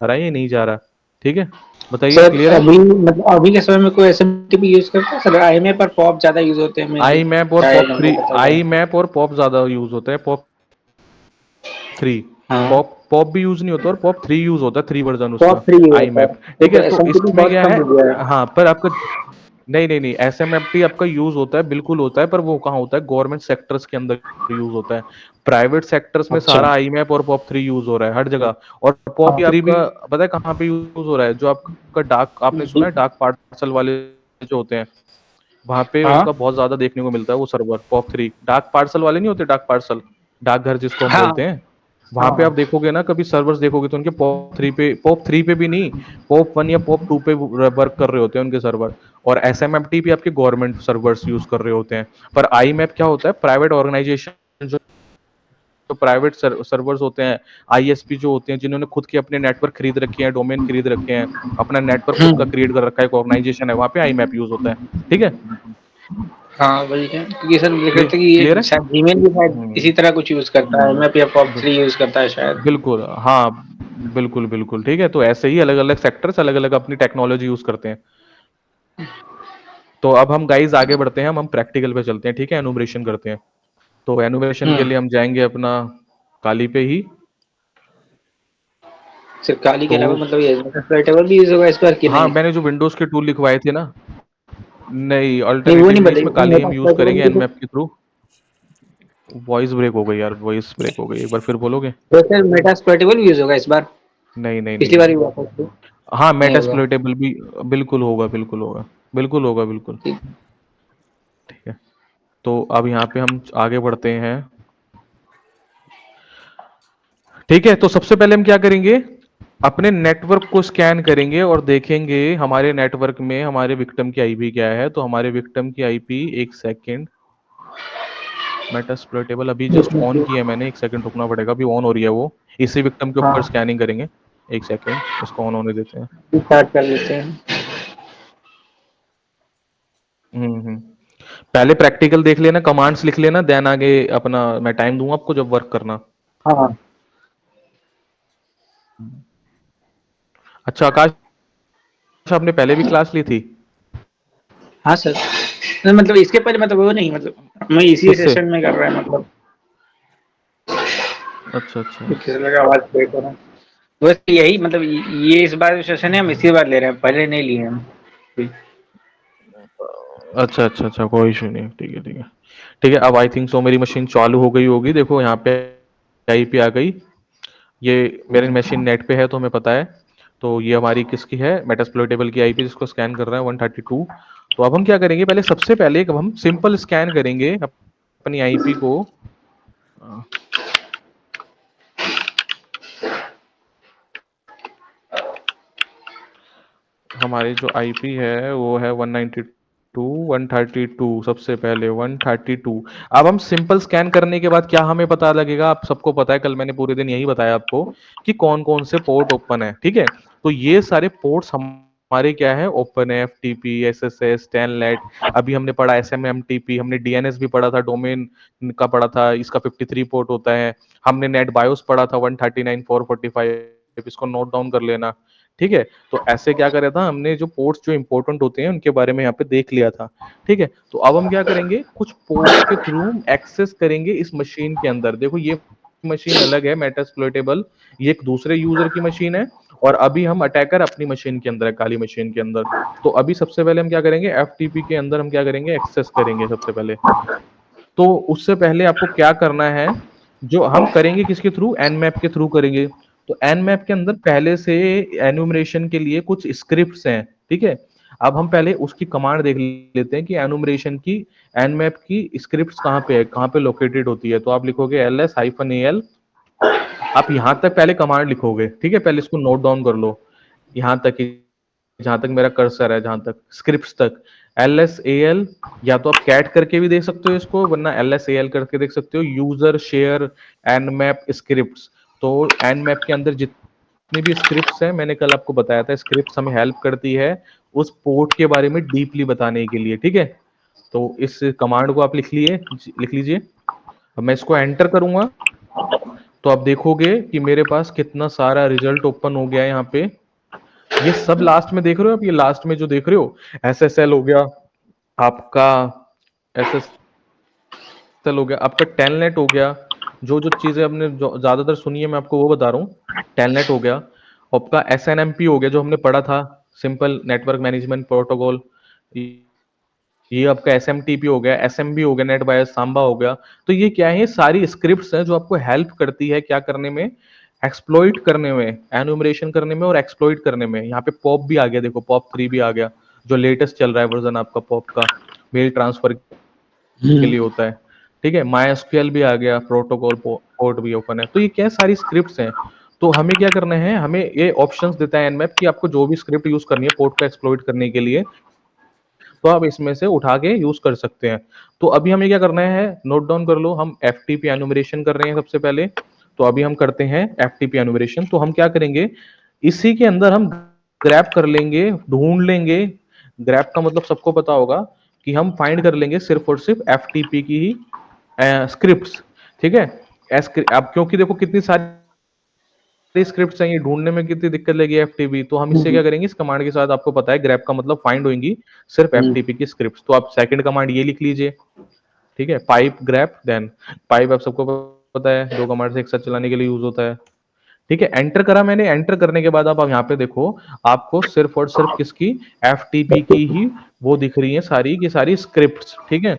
रहा है या नहीं जा रहा। ठीक है, बताइए, सर क्लियर है? अभी मतलब अभी के समय में कोई एसएमटीपी यूज करता है सर? आईएमए पर पॉप ज्यादा यूज होते हैं मेनली, आई मैप और शायद पॉप हमको थ्री, पता ही है। आई मैप और पॉप ज्यादा यूज होता है, पॉप थ्री। हाँ, पॉप पॉप भी यूज नहीं होता और पॉप थ्री यूज होता है, 3 वर्जन पॉप उसका, फ्री आई होता है, मैप। ये ठीक तो है, तो एसएमटीपी इसमें बहुत क्या कम है, हो गया है। हाँ पर आपका नहीं नहीं नहीं, एसएमएफटी आपका यूज होता है, बिल्कुल होता है, पर वो कहाँ होता है, गवर्नमेंट सेक्टर्स के अंदर यूज होता है। प्राइवेट सेक्टर्स में अच्छा। सारा आई मैप और पॉप थ्री यूज हो रहा है हर जगह। और पॉप हाँ थ्री भी पता है कहाँ पे यूज हो रहा है, जो आपका डाक, आपने सुना है डाक पार्सल वाले जो होते हैं, वहां पे हाँ उनका बहुत ज्यादा देखने को मिलता है वो सर्वर, पॉप थ्री। डाक पार्सल वाले नहीं होते, डाक पार्सल, डाकघर जिसको हम हाँ बोलते हैं, वहां पे हाँ। आप देखोगे ना, कभी सर्वर्स देखोगे तो उनके पॉप थ्री पे भी नहीं, पॉप वन या पॉप टू पे वर्क कर रहे होते हैं उनके सर्वर। और एसएमएफटी भी आपके गवर्नमेंट सर्वर्स यूज कर रहे होते हैं। पर आई मैप क्या होता है, प्राइवेट ऑर्गेनाइजेशन जो प्राइवेट सर्वर्स होते हैं, आईएसपी जो होते हैं, जिन्होंने खुद के अपने नेटवर्क खरीद रखे हैं, डोमेन खरीद रखे हैं, अपना नेटवर्क खुद का हम्म। क्रिएट कर रखा है, एक ऑर्गेनाइजेशन है, वहां पे आई मैप यूज होता है। ठीक है, हाँ वही है, क्योंकि सर मुझे क्लियर लगता है कि क्लियर ये है? शायद जीमेल भी शायद हम्म, इसी तरह कुछ यूज करता है, मैं या पॉप ब- थ्री यूज करता है शायद। बिल्कुल, हाँ, बिल्कुल बिल्कुल। ठीक है, तो ऐसे ही अलग अलग सेक्टर्स अलग अलग अपनी टेक्नोलॉजी यूज करते हैं। तो अब हम गाइज आगे बढ़ते हैं, हम प्रैक्टिकल पे चलते हैं। ठीक है, एनुमरेशन करते हैं। तो एनुमरेशन के हम्म। लिए हम जाएंगे अपना काली पे ही। सर काली के तो अलावा मतलब ये एक्सप्लॉइटेबल भी यूज होगा इस बार कि हाँ, नहीं? मैंने जो विंडोज के टूल लिखवाए थे ना, नहीं, नहीं वो नहीं अल्टरनेटिवली इसमें बताइए, काली हम यूज मेटास्प्लॉइटेबल करेंगे भी तो। एनमैप के थ्रू। वॉइस ब्रेक हो गई यार, वॉइस ब्रेक हो गई, एक बार फिर बोलोगे? तो सर मेटास्प्लॉइटेबल भी यूज होगा इस बार? नहीं नहीं नहीं पिछली नहीं बार ही नहीं हुआ था नहीं। तो हाँ, नहीं होगा। मेटास्प्लॉइटेबल भी बिल्कुल होगा, बिल्कुल होगा, बिल्कुल होगा, बिल्कुल। ठीक। ठीक है, तो अब यहाँ पे हम आगे बढ़ते हैं। ठीक है, तो सबसे पहले हम क्या करेंगे, अपने नेटवर्क को स्कैन करेंगे और देखेंगे हमारे नेटवर्क में हमारे विक्टिम की आईपी क्या है। तो हमारे विक्टिम की आईपी, एक सेकंड, मेटास्प्लॉइटेबल अभी जस्ट ऑन किया है मैंने, एक सेकंड रुकना पड़ेगा, अभी ऑन हो रही है वो। इसी विक्टिम के ऊपर हाँ स्कैनिंग करेंगे। एक सेकंड, इसको ऑन होने देते हैं। स्टार्ट कर लेते हैं। हम्म। पहले प्रैक्टिकल देख लेना, कमांड्स लिख लेना, देन आगे अपना मैं टाइम दूंगा आपको जब वर्क करना। हाँ अच्छा आकाश, आपने पहले भी क्लास ली थी? हाँ सर, नहीं, मतलब इसके पहले मतलब वो नहीं, मतलब मैं इसी किससे? सेशन में कर रहा है मतलब। अच्छा अच्छा किसी लगा आवाज ब्रेक हो रहा है। वैसे यही मतलब ये इस बार जो सेशन है हम इसी बार ले रहे हैं, पहले नहीं लिए हम। अच्छा अच्छा अच्छा, कोई इशू नहीं, ठीक है ठीक है। ठीक है, अब आई थिंक सो मेरी मशीन चालू हो गई होगी। देखो यहाँ पे आईपी आ गई, ये मेरी मशीन नेट पे है तो हमें पता है। तो ये हमारी किसकी है, मेटास्प्लॉइटेबल की आईपी, जिसको स्कैन कर रहा है 132। तो अब हम क्या करेंगे, पहले सबसे पहले अब हम सिंपल स्कैन करेंगे अपनी आईपी को। हमारी जो आईपी है वो है 192 132, सबसे पहले 132। अब हम सिंपल स्कैन करने के बाद क्या हमें पता लगेगा, आप सबको पता है, कल मैंने पूरे दिन यही बताया आपको कि कौन कौन से पोर्ट ओपन है। ठीक है, तो ये सारे पोर्ट्स हमारे क्या है, ओपन है, एफटीपी, एसएसएस, टेलनेट। अभी हमने पढ़ा एसएमएमटीपी, हमने डीएनएस भी पढ़ा था, डोमेन का पढ़ा था, इसका 53 पोर्ट होता है। हमने नेट बायोस पढ़ा था 139 445, इसको नोट डाउन कर लेना। ठीक है, तो ऐसे क्या करा था हमने, जो पोर्ट्स जो इंपॉर्टेंट होते हैं उनके बारे में यहाँ पे देख लिया था। ठीक है, तो अब हम क्या करेंगे, कुछ पोर्ट्स के थ्रू एक्सेस करेंगे इस मशीन के अंदर। देखो ये मशीन अलग है, मेटास्प्लॉइटेबल, ये एक दूसरे यूजर की मशीन है। और अभी हम अटैकर अपनी मशीन के अंदर है, काली मशीन के अंदर। तो अभी सबसे पहले हम क्या करेंगे, एफटीपी के अंदर हम क्या करेंगे, एक्सेस करेंगे सबसे पहले। तो उससे पहले आपको क्या करना है, जो हम करेंगे किसके थ्रू, एनमैप के थ्रू करेंगे। तो एनमैप के अंदर पहले से एनुमरेशन के लिए कुछ स्क्रिप्ट्स हैं। ठीक है, अब हम पहले उसकी कमांड देख लेते हैं कि एनुमरेशन की, एनमैप की स्क्रिप्ट्स कहाँ पे है, कहाँ पे लोकेटेड होती है। तो आप लिखोगे ls-al, आप यहां तक पहले कमांड लिखोगे। ठीक है, पहले इसको नोट डाउन कर लो। यहाँ तक ही, जहाँ तक मेरा कर्सर है, जहाँ तक स्क्रिप्ट्स तक, LSAL, या तो आप कैट करके भी देख सकते हो इसको, वरना LSAL करके देख सकते हो, यूजर शेयर nmap स्क्रिप्ट्स। तो nmap के अंदर जितनी भी स्क्रिप्ट्स हैं, मैंने कल आपको बताया था, स्क्रिप्ट्स हमें हेल्प करती है उस पोर्ट के बारे में डीपली बताने के लिए, ठीक है। तो इस कमांड को आप लिख लीजिए। अब मैं इसको एंटर करूंगा तो आप देखोगे कि मेरे पास कितना सारा रिजल्ट ओपन हो गया है यहाँ पे। ये सब लास्ट में देख रहे हो आप, ये लास्ट में जो देख रहे हो, SSL हो गया आपका, SSL हो गया आपका, टेलनेट हो गया, जो जो चीजें हमने जो ज्यादातर सुनी है मैं आपको वो बता रहा हूँ। टेलनेट हो गया, आपका SNMP हो गया जो हमने पढ़ा था, सिंपल नेटवर्क मैनेजमेंट प्रोटोकॉल। ये आपका SMTP हो गया, SMB हो गया, नेट बायस सांबा हो गया। तो ये क्या है, ये सारी स्क्रिप्ट्स हैं जो आपको हेल्प करती है क्या करने में, एक्सप्लॉइट करने में, एनुमरेशन करने में और एक्सप्लॉइट करने में। यहाँ पे पॉप भी आ गया, देखो POP3 भी आ गया, जो लेटेस्ट चल रहा है वर्जन आपका पॉप का, मेल ट्रांसफर के लिए होता है, ठीक है। MySQL भी आ गया, प्रोटोकॉल पोर्ट भी ओपन है। तो ये क्या है, सारी स्क्रिप्ट्स हैं। तो हमें क्या करना है, हमें ये ऑप्शंस देता है nmap कि आपको जो भी स्क्रिप्ट यूज करनी है पोर्ट को एक्सप्लॉइट करने के लिए, तो आप इसमें से उठा के यूज कर सकते हैं। तो अभी हमें क्या करना है, नोट डाउन कर लो, हम FTP एनुमरेशन कर रहे हैं सबसे पहले। तो अभी हम करते हैं FTP एनुमरेशन। तो हम क्या करेंगे, इसी के अंदर हम ग्रैब कर लेंगे, ढूंढ लेंगे। ग्रैब का मतलब सबको पता होगा कि हम फाइंड कर लेंगे सिर्फ और सिर्फ FTP की ही स्क्रिप्ट्स, ठीक है। अब क्योंकि देखो कितनी सारी स्क्रिप्ट चाहिए, ढूंढने में कितनी दिक्कत लगी FTP, तो हम इससे क्या करेंगे, इस कमांड के साथ, आपको पता है ग्रैब का मतलब फाइंड होंगी सिर्फ FTP की स्क्रिप्ट। तो आप सेकंड कमांड ये लिख लीजिए, ठीक है, पाइप ग्रैब। देन पाइप आप सबको पता है 2 कमांड से एक साथ चलाने के लिए यूज होता है, ठीक है। एंटर करा मैंने, एंटर करने के बाद आप यहाँ पे देखो, आपको सिर्फ और सिर्फ किसकी, FTP की ही वो दिख रही है सारी की सारी स्क्रिप्ट, ठीक है।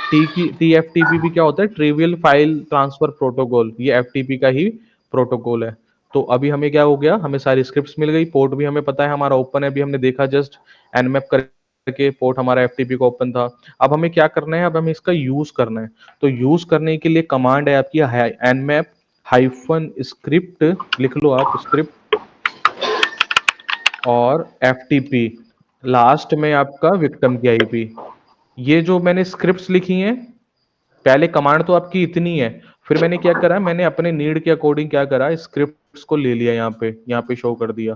TFTP भी क्या होता है, ट्रिवियल फाइल ट्रांसफर प्रोटोकॉल, ये FTP का ही प्रोटोकॉल है। तो अभी हमें क्या हो गया, हमें सारी स्क्रिप्ट्स मिल गई, पोर्ट भी हमें पता है हमारा ओपन है, अभी हमने देखा जस्ट nmap करके पोर्ट हमारा FTP का ओपन था। अब हमें क्या करना है, अब हमें इसका यूज करना है। तो यूज करने के लिए कमांड है आपकी nmap हाइफन स्क्रिप्ट, लिख लो आप स्क्रिप्ट, और FTP लास्ट में आपका विक्टिम की IP। ये जो मैंने स्क्रिप्ट्स लिखी हैं, पहले कमांड तो आपकी इतनी है, फिर मैंने क्या करा, मैंने अपने नीड के अकॉर्डिंग क्या करा, स्क्रिप्ट्स को ले लिया, यहाँ पे शो कर दिया।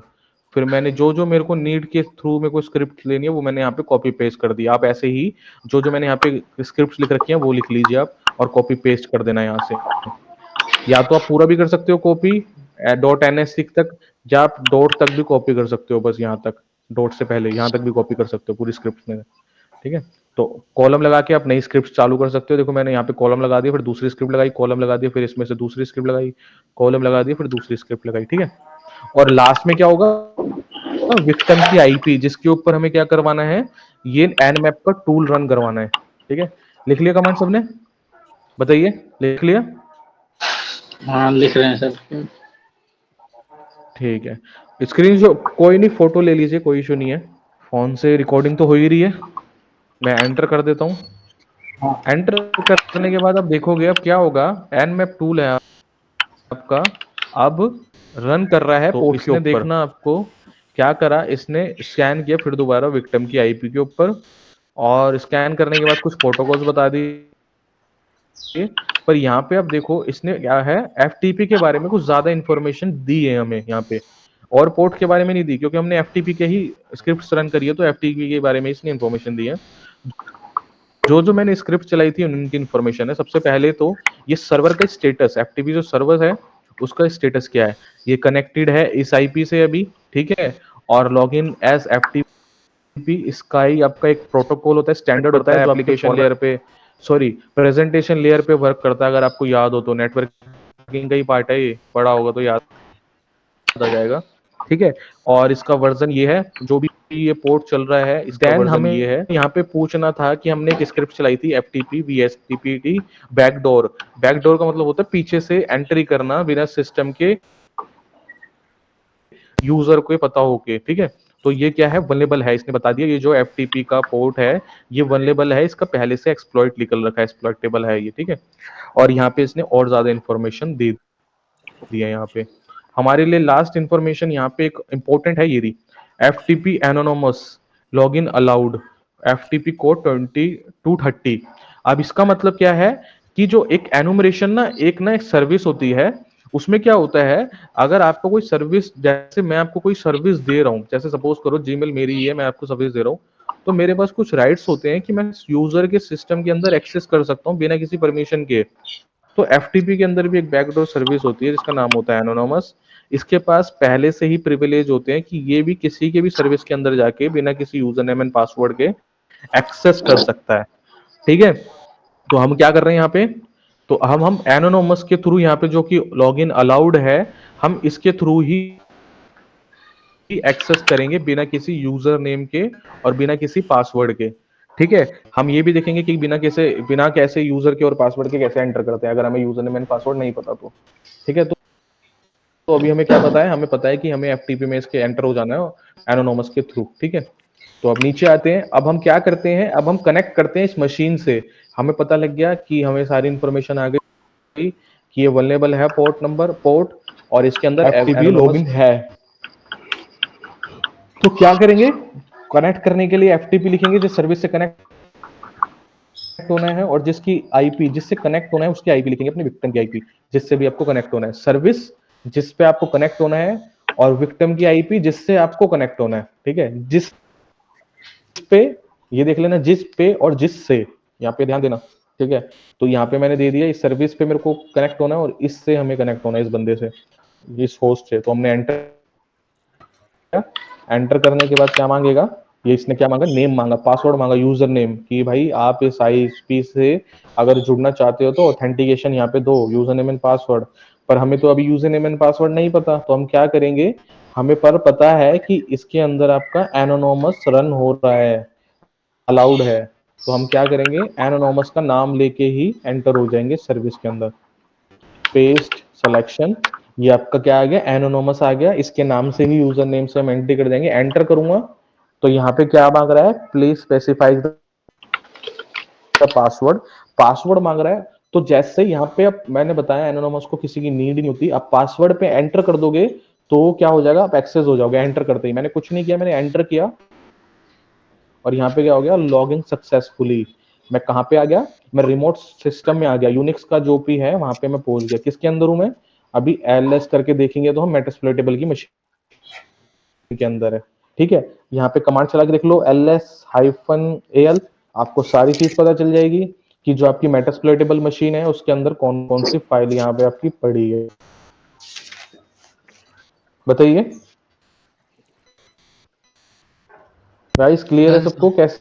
फिर मैंने जो जो मेरे को नीड के थ्रू मेरे को स्क्रिप्ट लेनी है वो मैंने यहाँ पे कॉपी पेस्ट कर दिया। आप ऐसे ही जो जो मैंने यहाँ पे स्क्रिप्ट्स लिख रखी हैं वो लिख लीजिए आप, और कॉपी पेस्ट कर देना यहाँ से। या तो आप पूरा भी कर सकते हो कॉपी .NS तक, या आप डॉट तक भी कॉपी कर सकते हो, बस यहाँ तक, डॉट से पहले यहाँ तक भी कॉपी कर सकते हो पूरी स्क्रिप्ट में, ठीक है। तो कॉलम लगा के आप नई स्क्रिप्ट चालू कर सकते हो। देखो मैंने यहाँ पे कॉलम लगा दिया, फिर दूसरी स्क्रिप्ट लगाई, कॉलम लगा दिया, फिर इसमें से दूसरी स्क्रिप्ट लगाई, कॉलम लगा दिया, फिर दूसरी स्क्रिप्ट लगाई, ठीक है। और लास्ट में क्या होगा, विक्टिम की IP जिसके ऊपर हमें क्या करवाना है, ये nmap का टूल रन करवाना है, ठीक है। लिख लिया कमांड सबने, बताइए, लिख लिया? हाँ लिख रहे हैं सर। ठीक है, स्क्रीन जो कोई नहीं, फोटो ले लीजिए, कोई इशू नहीं है, फोन से रिकॉर्डिंग तो हो ही रही है। मैं एंटर कर देता हूँ। एंटर करने के बाद आप देखोगे अब क्या होगा, nmap टूल है आपका, अब रन कर रहा है पोर्ट के ऊपर। देखना आपको क्या करा, इसने स्कैन किया फिर दोबारा विक्टिम की IP के ऊपर, और स्कैन करने के बाद कुछ प्रोटोकॉल्स बता दिए। पर यहाँ पे आप देखो इसने क्या है, FTP के बारे में कुछ ज्यादा इंफॉर्मेशन दी है हमें यहाँ पे, और पोर्ट के बारे में नहीं दी, क्योंकि हमने FTP के ही स्क्रिप्ट रन करी है, तो FTP के बारे में इसने इंफॉर्मेशन दी है। जो जो मैंने स्क्रिप्ट चलाई थी उनकी इंफॉर्मेशन है। सबसे पहले तो ये सर्वर का स्टेटस, FTP जो सर्वर है उसका स्टेटस क्या है, ये कनेक्टेड है इस IP से अभी, ठीक है। और लॉगिन एज FTP स्काई आपका एक प्रोटोकॉल होता है, स्टैंडर्ड होता है, जो एप्लीकेशन लेयर पे, सॉरी प्रेजेंटेशन लेयर पे वर्क करता है। अगर आपको याद हो तो, नेटवर्किंग का ही पार्ट है, ये पढ़ा होगा तो याद आ जाएगा, ठीक है। और इसका वर्जन ये है, जो भी ये पोर्ट चल रहा है इसका वर्जन हमें ये है। यहाँ पे पूछना था कि हमने एक स्क्रिप्ट चलाई थी FTP VSTPT बैकडोर। बैकडोर का मतलब होता है पीछे से एंट्री करना बिना सिस्टम के यूजर को पता होके, ठीक है। तो ये क्या है, वनलेबल है, इसने बता दिया, ये जो FTP का पोर्ट है ये वनलेबल है, इसका पहले से एक्सप्लॉइट निकल रखा है, एक्सप्लॉइटेबल है ये, ठीक है। और यहाँ पे इसने और ज्यादा इंफॉर्मेशन दे दिया है यहाँ पे। हमारे लिए लास्ट इंफॉर्मेशन यहाँ पे एक इंपॉर्टेंट है, ये रही FTP anonymous login allowed, FTP code 2230। अब इसका मतलब क्या है कि जो एक एनुमरेशन ना एक सर्विस होती है, उसमें क्या होता है, अगर आपको कोई सर्विस, जैसे मैं आपको कोई सर्विस दे रहा हूँ, जैसे सपोज करो जीमेल मेरी ही है, मैं आपको सर्विस दे रहा हूँ, तो मेरे पास कुछ राइट्स होते हैं कि मैं यूजर के सिस्टम के अंदर एक्सेस कर सकता हूँ बिना किसी परमिशन के। तो FTP के अंदर भी एक बैकडोर सर्विस होती है जिसका नाम होता है एनोनोमस। इसके पास पहले से ही प्रिविलेज होते हैं कि ये भी किसी के भी सर्विस के अंदर जाके बिना किसी यूजर नेम एंड पासवर्ड के एक्सेस कर सकता है। ठीक है, तो हम क्या कर रहे हैं यहाँ पे, तो हम एनोनोमस के थ्रू यहाँ पे जो कि लॉगिन अलाउड है, हम इसके थ्रू ही एक्सेस करेंगे बिना किसी यूजर नेम के और बिना किसी पासवर्ड के। ठीक है, हम ये भी देखेंगे कि बिना कैसे यूजर के और पासवर्ड के कैसे एंटर करते हैं अगर हमें यूजर नेम एंड पासवर्ड नहीं पता तो। ठीक है, तो अभी हमें क्या पता है, हमें पता है कि हमें FTP में इसके एंटर हो जाना है एनोनोमस के थ्रू। ठीक है, तो अब नीचे आते हैं, अब हम क्या करते हैं, अब हम कनेक्ट करते हैं इस मशीन से। हमें पता लग गया कि हमें सारी इंफॉर्मेशन आ गई कि ये वल्नरेबल है पोर्ट और इसके अंदर FTP लॉगिन है। तो क्या करेंगे, कनेक्ट करने के लिए FTP लिखेंगे जिस सर्विस से कनेक्ट होना है, और जिससे कनेक्ट होना है उसकी IP लिखेंगे, अपने विक्टिम की IP जिससे भी आपको कनेक्ट होना है, सर्विस जिस पे आपको कनेक्ट होना है और विक्टिम की IP जिससे आपको कनेक्ट होना है। ठीक है, जिस पे, ये देख लेना, जिस पे और जिससे, यहाँ पे ध्यान देना। ठीक है, तो यहाँ पे मैंने दे दिया इस सर्विस पे मेरे को कनेक्ट होना है और इससे हमें कनेक्ट होना है, इस बंदे से, इस होस्ट से। तो हमने एंटर करने के बाद क्या मांगेगा, ये इसने क्या मांगा, नेम मांगा, पासवर्ड मांगा, यूजर नेम, कि भाई आप इस ISP से अगर जुड़ना चाहते हो तो ऑथेंटिकेशन यहाँ पे दो, यूजर नेम एंड पासवर्ड। पर हमें तो अभी यूजर नेम एंड पासवर्ड नहीं पता, तो हम क्या करेंगे, हमें पर पता है कि इसके अंदर आपका एनोनोमस रन हो रहा है, अलाउड है, तो हम क्या करेंगे, एनोनोमस का नाम लेके ही एंटर हो जाएंगे सर्विस के अंदर। पेस्ट सिलेक्शन, ये आपका क्या आ गया, एनोनोमस आ गया, इसके नाम से ही यूजर नेम से हम एंट्री कर देंगे। एंटर करूंगा तो यहाँ पे क्या मांग रहा है, प्लीज स्पेसिफाई द पासवर्ड मांग रहा है। तो जैसे यहाँ पे अब मैंने बताया एनोनोमस को किसी की नीड नहीं होती, अब पासवर्ड पे एंटर कर दोगे तो क्या हो जाएगा, आप एक्सेस हो जाओगे एंटर करते ही। मैंने कुछ नहीं किया, मैंने एंटर किया और यहाँ पे क्या हो गया, लॉग इन सक्सेसफुली। मैं कहाँ पे आ गया, मैं रिमोट सिस्टम में आ गया, यूनिक्स का जो भी है वहां पे मैं पहुंच गया। किसके अंदर हूं मैं, अभी LS करके देखेंगे तो हम मेटास्प्लोइटेबल की मशीन के अंदर है। ठीक है, यहाँ पे कमांड चला के देख लो LS-AL, आपको सारी चीज पता चल जाएगी कि जो आपकी मेटास्प्लोइटेबल मशीन है उसके अंदर कौन कौन सी फाइल यहाँ पे आपकी पड़ी है। बताइए गाइस, क्लियर है Yes, सबको कैसे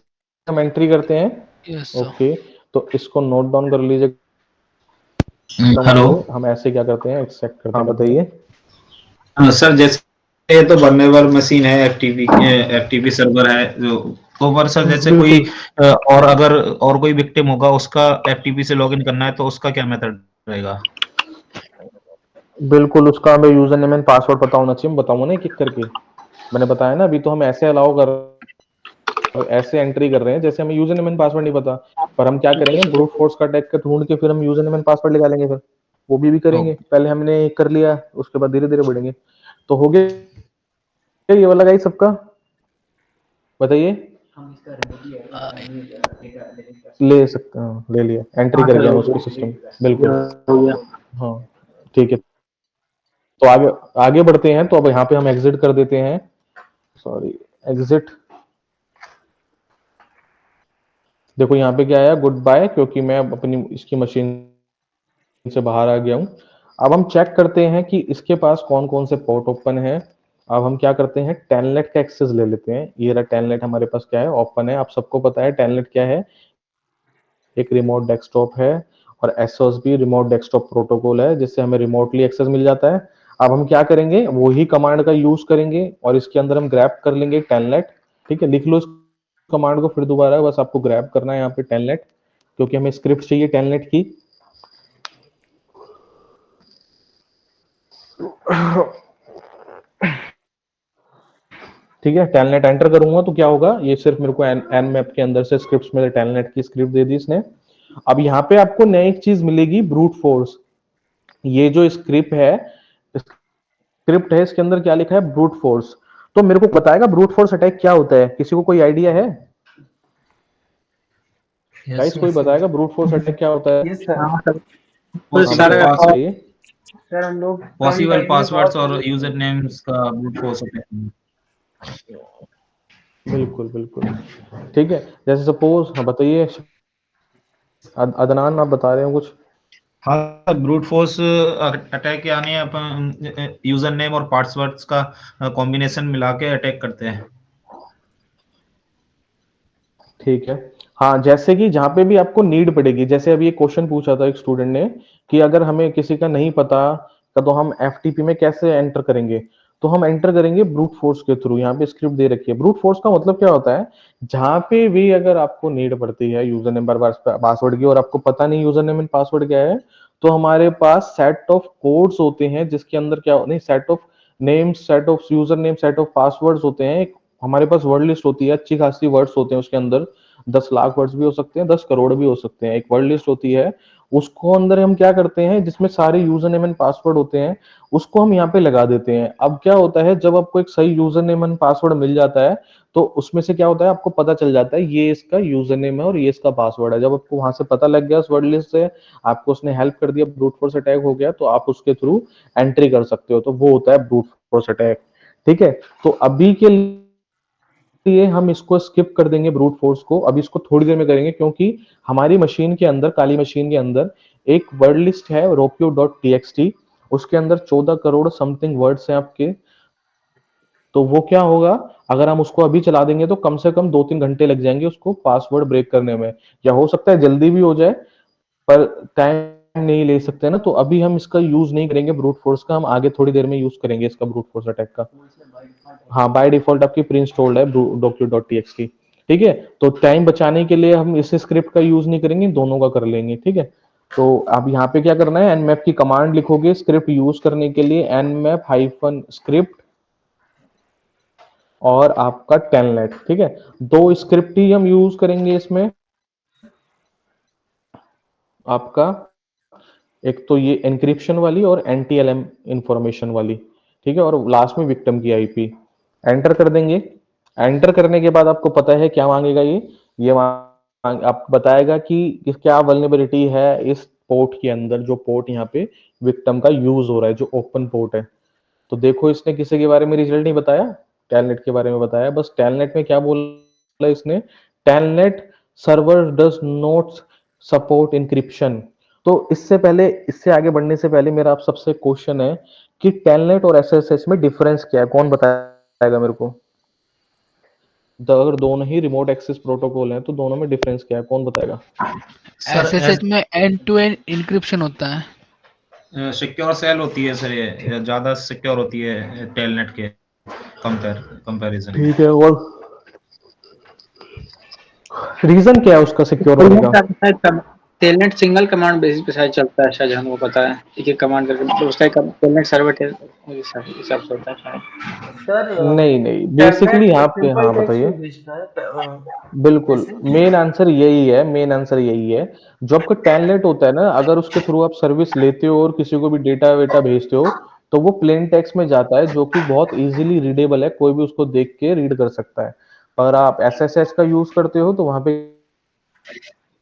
हम एंट्री करते हैं? yes, sir. ओके, तो इसको नोट डाउन कर लीजिए। हेलो। हम ऐसे क्या करते हैं, एक्सेप्ट करते हैं। बताइए। सर जैसे ये तो वल्नरेबल मशीन है, एफटीपी सर्वर है जो, तो पर सर जैसे कोई बिल्कुल और अगर और कोई विक्टिम होगा उसका एफटीपी से लॉगिन करना है तो उसका क्या मेथड रहेगा? बिल्कुल, उसका हमें यूजर नेम एंड पासवर्ड पता होना चाहिए। मैं बताऊंगा ना एक एक करके, मैंने बताया ना अभी, तो हम ऐसे अलाउ कर, ऐसे एंट्री कर रहे हैं जैसे हमें यूजर नेम एंड पासवर्ड नहीं पता। पर हम क्या करेंगे, ब्रूट फोर्स का अटैक कर ढूंढ के फिर हम यूजर नेम एंड पासवर्ड निकालेंगे। फिर वो भी करेंगे, पहले हमने कर लिया, उसके बाद धीरे धीरे बढ़ेंगे। तो हो गया ये वाला गाइस सबका। बताइए। Uh, ले सकते हैं, ले लिया, एंट्री कर गया मैं उसके सिस्टम। बिल्कुल, हाँ ठीक है। तो आगे आगे बढ़ते हैं, तो अब यहाँ पे हम एग्जिट कर देते हैं, सॉरी, एग्जिट। देखो यहाँ पे क्या आया, गुड बाय, क्योंकि मैं अपनी इसकी मशीन से बाहर आ गया हूँ। अब हम चेक करते हैं कि इसके पास कौन कौन से पोर्ट ओपन है। अब हम क्या करते हैं, टेलनेट का एक्सेस ले लेते हैं। ये रहा टेलनेट, हमारे पास क्या है, ओपन है। आप सबको पता है टेलनेट क्या है, एक रिमोट डेस्कटॉप है, और SOSP रिमोट डेस्कटॉप प्रोटोकॉल है जिससे हमें रिमोटली एक्सेस मिल जाता है। अब हम क्या करेंगे, वही कमांड का यूज करेंगे और इसके अंदर हम ग्रैब कर लेंगे टेलनेट। ठीक है, लिख लो इस कमांड को फिर दोबारा, बस आपको ग्रैब करना है यहाँ पे टेलनेट, क्योंकि हमें स्क्रिप्ट चाहिए टेलनेट की। ठीक है, टेलनेट एंटर करूंगा तो क्या होगा, ये सिर्फ मेरे को एन मैप के अंदर से स्क्रिप्ट में टेलनेट की स्क्रिप्ट दे दी इसने। अब यहाँ पे आपको नई एक चीज मिलेगी, ब्रूट फोर्स। ये जो स्क्रिप्ट है, स्क्रिप्ट है इसके अंदर क्या लिखा है, ब्रूट फोर्स। तो मेरे को बताएगा ब्रूट फोर्स अटैक क्या होता है, किसी को कोई आइडिया है? गाइस कोई बताएगा ब्रूट फोर्स अटैक क्या होता है? Yes sir. हाँ सर, तो हाँ पॉसिबल बताइए सारा बताइए। सर हम लोग कम पॉसिबल टाइम में पासवर्ड्स बहुत और यूजर नेम्स का ब्रूट फोर्स अटैक। बिल्कुल बिल्कुल, ठीक है। जैसे सपोज, हाँ बताइए, अदनान आप बता रहे हो कुछ? हाँ, ब्रूट फोर्स अटैक यानी अपन यूजर नेम और पासवर्ड्स का कॉम्बिनेशन मिला के अटैक करते हैं। ठीक है। हाँ, जैसे कि जहाँ पे भी आपको नीड पड़ेगी, जैसे अभी एक क्वेश्चन पूछा था एक स्टूडेंट ने कि अगर हमें किसी का नहीं पता का तो हम एफटीपी में कैसे एंटर करेंगे, तो हम एंटर करेंगे ब्रूट फोर्स के थ्रू। यहाँ पे स्क्रिप्ट दे रखी है। ब्रूट फोर्स का मतलब क्या होता है, जहाँ पे भी अगर आपको नीड पड़ती है यूजर नेम पासवर्ड की और आपको पता नहीं यूजर नेम एंड पासवर्ड क्या है, तो हमारे पास सेट ऑफ कोड्स होते हैं जिसके अंदर क्या नहीं, set of names, set of user name, set of passwords होते हैं। हमारे पास वर्ड लिस्ट होती है, अच्छी खासी वर्ड्स होते हैं उसके अंदर, 10 लाख वर्ड्स भी हो सकते हैं, 10 करोड़ भी हो सकते हैं। एक वर्ड लिस्ट होती है, उसको अंदर हम क्या करते हैं, जिसमें सारे यूजर नेम एंड पासवर्ड होते हैं, उसको हम यहाँ पे लगा देते हैं। अब क्या होता है, जब आपको एक सही यूजर नेम एंड पासवर्ड मिल जाता है, तो उसमें से क्या होता है, आपको पता चल जाता है ये इसका यूजर नेम है और ये इसका पासवर्ड है। जब आपको वहां से पता लग गया उस वर्ड लिस्ट से, आपको उसने हेल्प कर दिया, ब्रूट फोर्स अटैक हो गया, तो आप उसके थ्रू एंट्री कर सकते हो। तो वो होता है ब्रूट फोर्स अटैक। ठीक है, तो अभी के लिए हम इसको स्किप कर देंगे ब्रूट फोर्स को, अभी इसको थोड़ी देर में करेंगे, क्योंकि हमारी मशीन के अंदर, काली मशीन के अंदर एक वर्ड लिस्ट है रोपियो डॉट टीएक्सटी, उसके अंदर 14 करोड़ समथिंग वर्ड्स हैं आपके। तो वो क्या होगा, अगर हम उसको अभी चला देंगे तो कम से कम 2-3 घंटे लग जाएंगे उसको पासवर्ड ब्रेक करने में, या हो सकता है जल्दी भी हो जाए, पर टाइम नहीं ले सकते ना। तो अभी हम इसका यूज नहीं करेंगे ब्रूट फोर्स का, हम आगे थोड़ी देर में यूज करेंगे इसका ब्रूट फोर्स अटैक का। हाँ, बाय डिफॉल्ट आपकी प्री इंस्टॉल्ड है डॉक्यू डॉट टीएक्सटी। ठीक है, तो टाइम बचाने के लिए हम इस स्क्रिप्ट का यूज नहीं करेंगे, दोनों का कर लेंगे। ठीक है, तो अब यहाँ पे क्या करना है, nmap की कमांड लिखोगे स्क्रिप्ट यूज करने के लिए, nmap हाइफन स्क्रिप्ट और आपका टेलनेट। ठीक है, दो स्क्रिप्ट ही हम यूज करेंगे इसमें। आपका एक तो ये एनक्रिप्शन वाली और एंटी एलएम इंफॉर्मेशन वाली। ठीक है, और लास्ट में विक्टिम की आईपी एंटर कर देंगे। एंटर करने के बाद आपको पता है क्या मांगेगा, ये आपको बताएगा कि क्या वल्नरेबिलिटी है इस पोर्ट के अंदर, जो पोर्ट यहाँ पे विक्टिम का यूज हो रहा है, जो ओपन पोर्ट है। तो देखो, इसने किसी के बारे में रिजल्ट नहीं बताया, टेलनेट के बारे में बताया। बस टेलनेट में क्या बोला इसने, Telnet server does not support encryption. तो इससे पहले, इससे आगे बढ़ने से पहले मेरा आप सबसे क्वेश्चन है कि टेलनेट और एसएसएस में डिफरेंस क्या है, कौन बताएगा मेरे को? अगर दोनों ही रिमोट एक्सेस प्रोटोकॉल हैं तो दोनों में डिफरेंस क्या है, कौन बताएगा? सर एसएसएच में एंड टू एंड इंक्रिप्शन होता है। सिक्योर सेल होती है सर, ये ज्यादा सिक्योर होती है टेलनेट के कंपैरिजन में। ठीक है, और रीजन क्या है उसका सिक्योर होने का? टेलनेट सिंगल कमांड बेसिस पे शायद चलता है, शायद हमको पता है, एक एक कमांड करके, मतलब उसका एक टेलनेट सर्वर हिसाब से होता है शायद। सर नहीं नहीं, बेसिकली टेलनेट यहाँ पे, सिंपल हाँ टेक्स्ट बताइए। में भेजता है बिल्कुल, ऐसे। मेन आंसर यही है, मेन आंसर यही है। जो आपका टेलनेट होता है ना, अगर उसके थ्रू आप सर्विस लेते हो और किसी को भी डेटा वेटा भेजते हो, तो वो प्लेन टेक्स्ट में जाता है, जो कि बहुत इजीली रीडेबल है, कोई भी उसको देख के रीड कर सकता है। पर आप एसएसएच का यूज करते हो तो वहां पे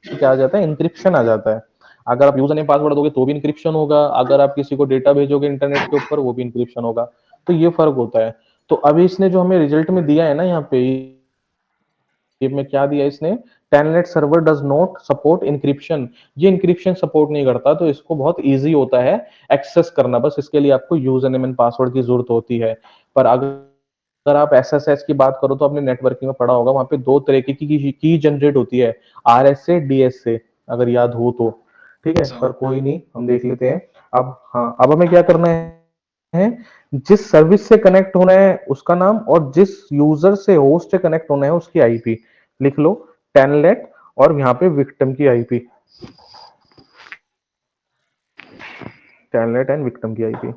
क्या आ जाता है, इंक्रिप्शन आ जाता है। अगर आप यूजर नेम पासवर्ड दोगे तो भी इंक्रिप्शन होगा, अगर आप किसी को डेटा भेजोगे इंटरनेट के ऊपर वो भी इंक्रिप्शन होगा। तो ये फर्क होता है। तो अभी इसने जो हमें रिजल्ट में दिया है ना, यहाँ पे में क्या दिया इसने, Telnet server does not support encryption. ये इंक्रिप्शन सपोर्ट नहीं करता, तो इसको बहुत इजी होता है एक्सेस करना, बस इसके लिए आपको यूजर नेम एंड पासवर्ड की जरूरत होती है। पर अगर आप एसएसएच की बात करो तो आपने नेटवर्किंग में पढ़ा होगा, वहां पे दो तरीके की की जनरेट होती है, आरएस से, डीएस से, अगर याद हो तो। ठीक है, पर कोई नहीं, हम देख लेते हैं। अब हाँ, अब हमें क्या करना है, जिस सर्विस से कनेक्ट होना है उसका नाम, और जिस यूजर से, होस्ट से कनेक्ट होना है उसकी आईपी लिख लो, टेलनेट, और यहाँ पे विक्टिम की आईपी, टेलनेट एंड विक्टिम की आईपी।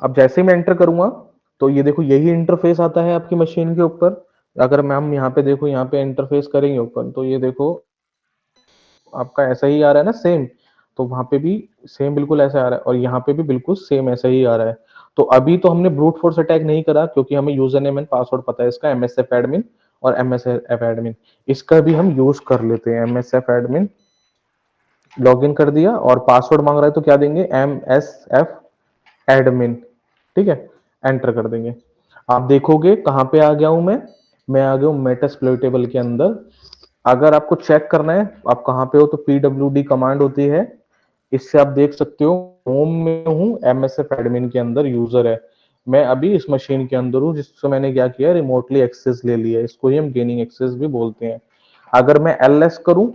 अब जैसे ही मैं एंटर करूंगा तो ये देखो, यही इंटरफेस आता है आपकी मशीन के ऊपर। अगर मैम यहाँ पे देखो, यहाँ पे इंटरफेस करेंगे ऊपर, तो ये देखो आपका ऐसा ही आ रहा है ना, सेम। तो वहां पे भी सेम बिल्कुल ऐसा आ रहा है, और यहाँ पे भी बिल्कुल सेम ऐसा ही आ रहा है। तो अभी तो हमने ब्रूट फोर्स अटैक नहीं करा क्योंकि हमें यूजर नेम एंड पासवर्ड पता है इसका, MSF एडमिन और MSF एडमिन। इसका भी हम यूज कर लेते हैं, MSF एडमिन लॉगिन कर दिया और पासवर्ड मांग रहा है तो क्या देंगे, MSF एडमिन, ठीक है, एंटर कर देंगे। आप देखोगे कहां पे आ गया हूं मैं आ गया हूं मेटास्प्लोइटेबल के अंदर। अगर आपको चेक करना है आप कहां पे हो तो PWD कमांड होती है, इससे आप देख सकते हो होम में हूँ, MSF एडमिन के अंदर यूजर है, मैं अभी इस मशीन के अंदर हूँ जिससे मैंने क्या किया, रिमोटली एक्सेस ले लिया, इसको ही हम गेनिंग एक्सेस भी बोलते हैं। अगर मैं LS करूं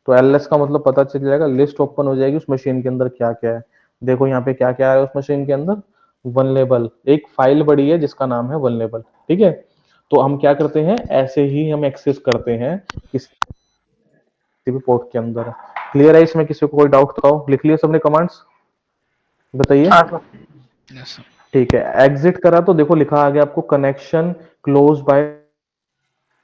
तो LS का मतलब पता चल जाएगा, लिस्ट ओपन हो जाएगी उस मशीन के अंदर क्या क्या है। देखो यहाँ पे क्या क्या है उस मशीन के अंदर, वनलेबल, एक फाइल बड़ी है जिसका नाम है वनलेबल, ठीक है। तो हम क्या करते हैं, ऐसे ही हम एक्सेस करते हैं किसी भी पोर्ट के अंदर। क्लियर है, इसमें किसी को कोई डाउट तो आओ, लिख लिया सबने कमांड्स, बताइए। हाँ सर। Yes sir. ठीक है, एग्जिट करा तो देखो लिखा आ गया आपको, connection close by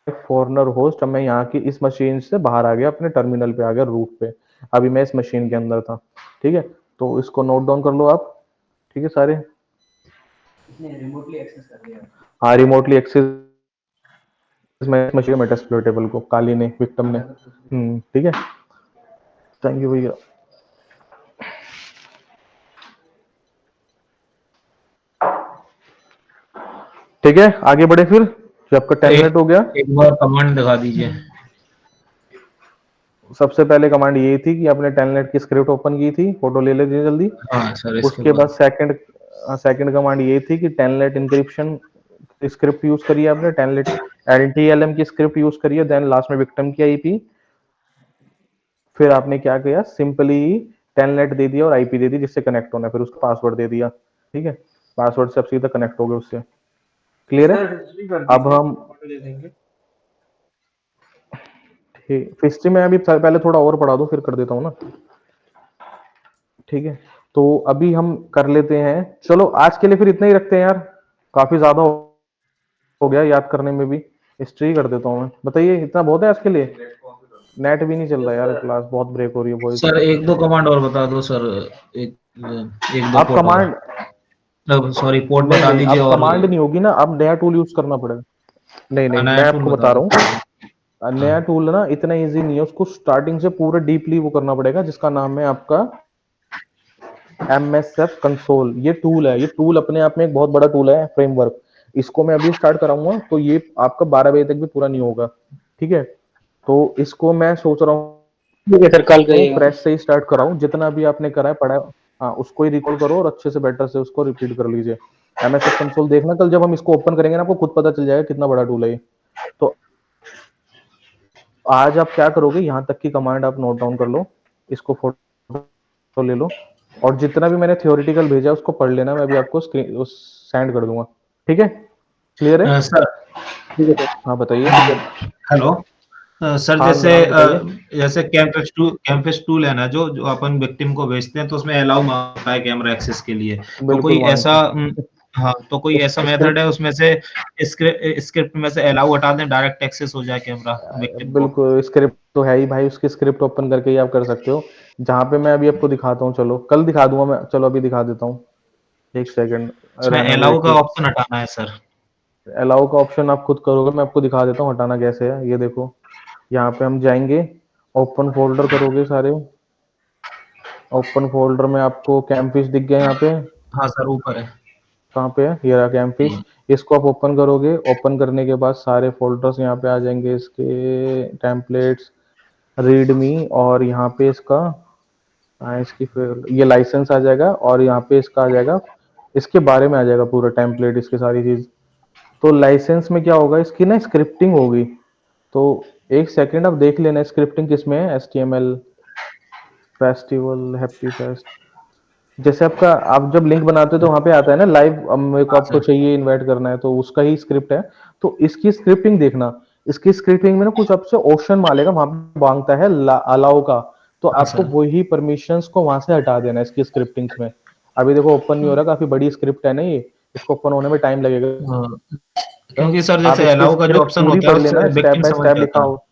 foreigner host. अब मैं यहाँ की इस मशीन से बाहर आ गया, अपने टर्मिनल पे आ गया, रूट पे। अभी मैं इस मशीन के अंदर था, ठीक है। तो इसको नोट डाउन कर लो आप, ठीक है सारे। रिमोटली एक्सेस कर लिया। हाँ, रिमोटली एक्सेस मैं इस मशीन मेटास्प्लोइटेबल को, काली ने, विक्टिम ने, ठीक है। थैंक यू भैया। ठीक है, आगे बढ़े फिर, जो आपका टेलनेट हो गया। एक बार कमांड दिखा दीजिए। सबसे पहले कमांड ये थी कि आपने टेलनेट की स्क्रिप्ट ओपन की थी, फोटो ले लेते जल्दी। हाँ सर, इसके उसके बाद बाद सेकंड कमांड ये थी कि टेलनेट इंक्रिप्शन स्क्रिप्ट यूज करिए आपने, टेलनेट LTLM की स्क्रिप्ट यूज करिए, देन लास्ट में विक्टिम की आईपी। फिर आपने क्या किया, सिंपली टेलनेट दे दिया और आईपी दे दी जिससे कनेक्ट होना है, फिर उसका पासवर्ड दे दिया, ठीक है। पासवर्ड से आप सीधा कनेक्ट हो गए उससे। क्लियर है। सर हिस्ट्री कर अब दीजिए, हम फोटो ले लेंगे। हिस्ट्री में अभी पहले थोड़ा और पढ़ा दो फिर कर देता हूँ ना, ठीक है। तो अभी हम कर लेते हैं, चलो आज के लिए फिर इतना ही रखते हैं यार, काफी ज्यादा हो गया याद करने में भी। हिस्ट्री कर देता हूँ मैं, बताइए इतना बहुत है आज के लिए। नेट भी नहीं चल रहा यार, क्लास बहुत ब्रेक हो रही है वॉइस। सर एक दो कमांड और बता दो सर, एक एक दो अब पोर्ट और, कमांड, सॉरी पोर्ट नहीं बता नहीं दीजिए अब और कमांड नहीं होगी ना, अब नया टूल यूज करना पड़ेगा। नहीं नहीं नया मैं टूल आपको बता बता दो। रहा हूँ, हाँ नया टूल ना इतना इजी नहीं है, उसको स्टार्टिंग से पूरा डीपली वो करना पड़ेगा, जिसका नाम है आपका MSF कंसोल। ये टूल है, ये टूल अपने आप में एक बहुत बड़ा टूल है, फ्रेमवर्क। इसको मैं अभी स्टार्ट कराऊंगा तो ये आपका 12 बजे तक भी पूरा नहीं होगा, ठीक है। तो इसको मैं सोच रहा ठीक है सर, कल हूँ करिएगा। फ्रेश से ही स्टार्ट कराऊं, जितना भी आपने करा है पढ़ा है, हाँ उसको ही रिकॉल करो और अच्छे से बेटर से उसको रिपीट कर लीजिए। MSF कंसोल देखना, कल जब हम इसको ओपन करेंगे ना आपको खुद पता चल जाएगा कितना बड़ा टूल है ये। तो आज आप क्या करोगे, यहाँ तक की कमांड आप नोट डाउन कर लो, इसको फोटो ले लो, और जितना भी मैंने थियोरिटिकल भेजा है उसको पढ़ लेना, मैं अभी आपको स्क्रीन सेंड कर दूंगा, ठीक है। क्लियर है। सर ठीक है सर। हाँ बताइए। हेलो। सर हाँ जैसे हाँ बताइए। जैसे कैंपस टूल है ना, जो जो अपन विक्टिम को भेजते हैं तो उसमें अलाउ मांगता है कैमरा एक्सेस के लिए, तो बिल्कुल कोई ऐसा मांगता हाँ तो कोई ऐसा है मेथड है स्क्रिप्ट, उसमें से, स्क्रिप्ट में से अलाउ हटा दें, डायरेक्ट एक्सेस हो जाए कैमरा विक्टिम को। बिल्कुल स्क्रिप्ट तो है ही भाई, उसकी स्क्रिप्ट ओपन करके ही आप कर सकते हो, जहाँ पे मैं अभी आपको दिखाता हूँ, चलो कल दिखा दूंगा मैं, चलो अभी दिखा देता हूँ, एक सेकंड उसमें रहना अलाउ का वेट। ऑप्शन हटाना है सर। अलाउ का ऑप्शन आप खुद करोगे, मैं आपको दिखा देता हूँ हटाना कैसे है, ये देखो। यहाँ पे हम जाएंगे, ओपन फोल्डर करोगे सारे, ओपन फोल्डर में आपको कैमफिश दिख गया यहाँ पे, हाँ सर ऊपर है। कहाँ पे है, ये रहा कैमफिश। इसको आप ओपन करोगे, ओपन करने के बाद सारे फोल्डर्स यहाँ पे आ जाएंगे, इसके टेम्पलेट्स, रीडमी, और यहाँ पे इसका, हाँ इसकी फिर ये लाइसेंस आ जाएगा, और यहाँ पे इसका आ जाएगा, इसके बारे में आ जाएगा पूरा टेम्पलेट, इसकी सारी चीज। तो लाइसेंस में क्या होगा, इसकी ना स्क्रिप्टिंग होगी। तो एक सेकंड आप देख लेना स्क्रिप्टिंग किसमें है, HTML, फेस्टिवल, हैप्पी फेस्ट। जैसे आपका, आप जब लिंक बनाते हो तो वहां पे आता है ना लाइव, अब मेरे को हाँ आपको सर। चाहिए इनवाइट करना है, तो उसका ही स्क्रिप्ट है। तो इसकी स्क्रिप्टिंग देखना, इसकी स्क्रिप्टिंग में ना कुछ आपसे ऑप्शन मांगेगा, वहां पे मांगता है अलाउ का, तो हाँ आपको सर। वही परमिशंस को वहां से हटा देना है इसकी स्क्रिप्टिंग्स में। अभी देखो ओपन नहीं हो रहा, काफी बड़ी स्क्रिप्ट है ना ये, इसको ओपन होने में टाइम लगेगा। हाँ, क्योंकि सर आप जैसे इसकी अलाउ का जो स्क्रिप्ट ऑप्शन पूरी होता है पढ़ उससे लेना, स्टेप विक्टिम बाय समझ स्टेप लिखा जाता है। हो।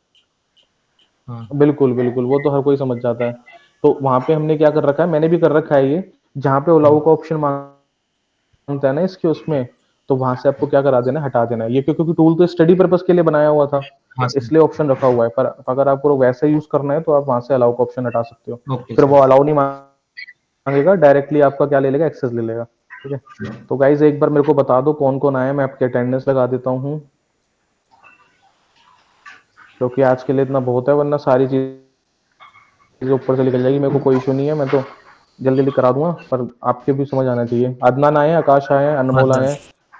हाँ बिल्कुल बिल्कुल, वो तो हर कोई समझ जाता है। तो वहां पे हमने क्या कर रखा है, मैंने भी कर रखा है ये, जहां पे अलाउ का ऑप्शन मांगा मांगता है ना इसके उसमें, तो वहां से आपको क्या करा देना है, हटा देना है ये, क्योंकि टूल तो स्टडी पर्पस के लिए बनाया हुआ था, हाँ तो सर। इसलिए ऑप्शन रखा हुआ है। पर अगर आपको वैसे यूज करना है तो आप वहां से अलाउ का ऑप्शन हटा सकते हो। ओके फिर सर। वो अलाउ नहीं मांगेगा, डायरेक्टली आपका क्या ले लेगा, एक्सेस ले लेगा। ठीक है, तो गाइज एक बार मेरे को बता दो कौन कौन आया, मैं आपकी अटेंडेंस लगा देता हूँ, क्योंकि आज के लिए इतना बहुत है, वरना सारी चीजें ऊपर से निकल जाएगी। मेरे को कोई इशू नहीं है, मैं तो जल्दी जल्दी करा दूंगा, पर आपके भी समझ आना चाहिए। अदनान आए हैं, आकाश आए हैं, हाँ अनमोल आए सर। हैं,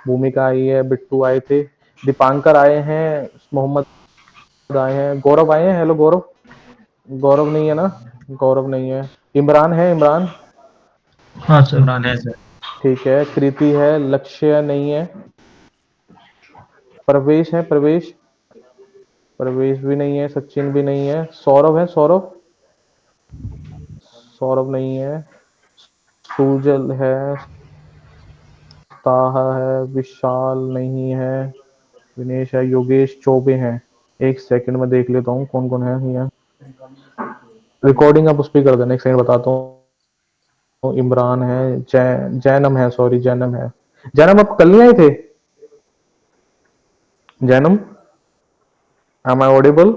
भूमिका आई है, बिट्टू आए थे, दीपांकर आए हैं, मोहम्मद आए हैं, गौरव आए हैं। हेलो गौरव। गौरव नहीं है ना, गौरव नहीं है। इमरान है, इमरान। हाँ सर। इमरान है सर। ठीक है, कृति है, लक्ष्य नहीं है, प्रवेश है, प्रवेश, प्रवेश भी नहीं है, सचिन भी नहीं है, सौरभ है, सौरभ, सौरभ नहीं है, सुजल है, ताहा है, विशाल नहीं है, विनेश है, योगेश चौबे हैं। एक सेकंड में देख लेता हूँ कौन कौन है ये। रिकॉर्डिंग आप उस पर कर देना, एक सेकंड बताता हूँ। इमरान है, जैनम है, सॉरी जैनम है। जैनम आप कल नहीं आए थे? Jainam, am I audible?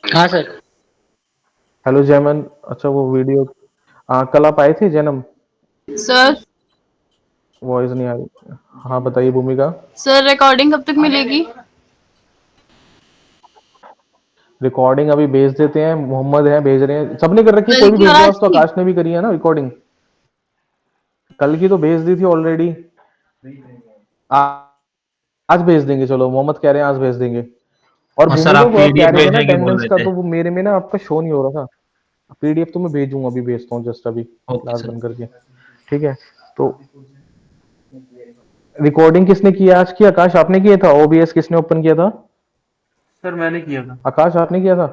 हाँ सर। हेलो जैमन, अच्छा वो वीडियो, कल आप आए थे जैनम? सर वॉइस नहीं आ रही। हाँ बताइए भूमिका। सर रिकॉर्डिंग कब तक मिलेगी? रिकॉर्डिंग अभी भेज देते हैं, मोहम्मद है भेज रहे हैं, सबने कर रखी है, कल कोई भी की भेज और दे, आज आज तो की? आकाश ने भी करी है ना रिकॉर्डिंग। कल की तो भेज दी थी ऑलरेडी, आज भेज देंगे, चलो मोहम्मद कह रहे हैं आज भेज देंगे। और हाँ सर, भूमिका आप वो कह पीडीएफ रही थी ना भेजने की बोल अटेंडेंस रहे का, थे। तो वो मेरे में ना आपका शो नहीं हो रहा था। पीडीएफ तो मैं भेजूंगा, अभी भेजता हूँ जस्ट अभी ओके क्लास सर। बंद करके। ठीक है, तो रिकॉर्डिंग किसने किया आज की? आकाश आपने किया था? ओबीएस किसने ओपन किया था? सर मैंने किया था। आकाश आपने किया था?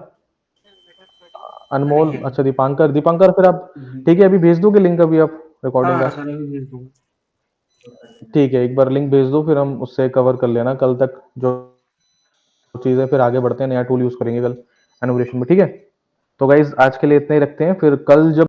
मैंने अनमोल, किया था। अच्छा दीपांकर, दीपांकर फिर आप, ठीक है अभी भेज दोगे लिंक अभी आप हाँ रिकॉर्डिंग हाँ का? सर, अभी भेज दूंगा। ठीक है, एक बार लिंक भेज दो, फिर हम उससे कवर कर लेना कल तक जो चीज़ें, फिर आगे बढ़ते हैं, नया टूल यूज करेंगे कल एनोवेशन में। ठीक है, तो गाइज आज के लिए इतना ही रखते हैं, फिर कल जब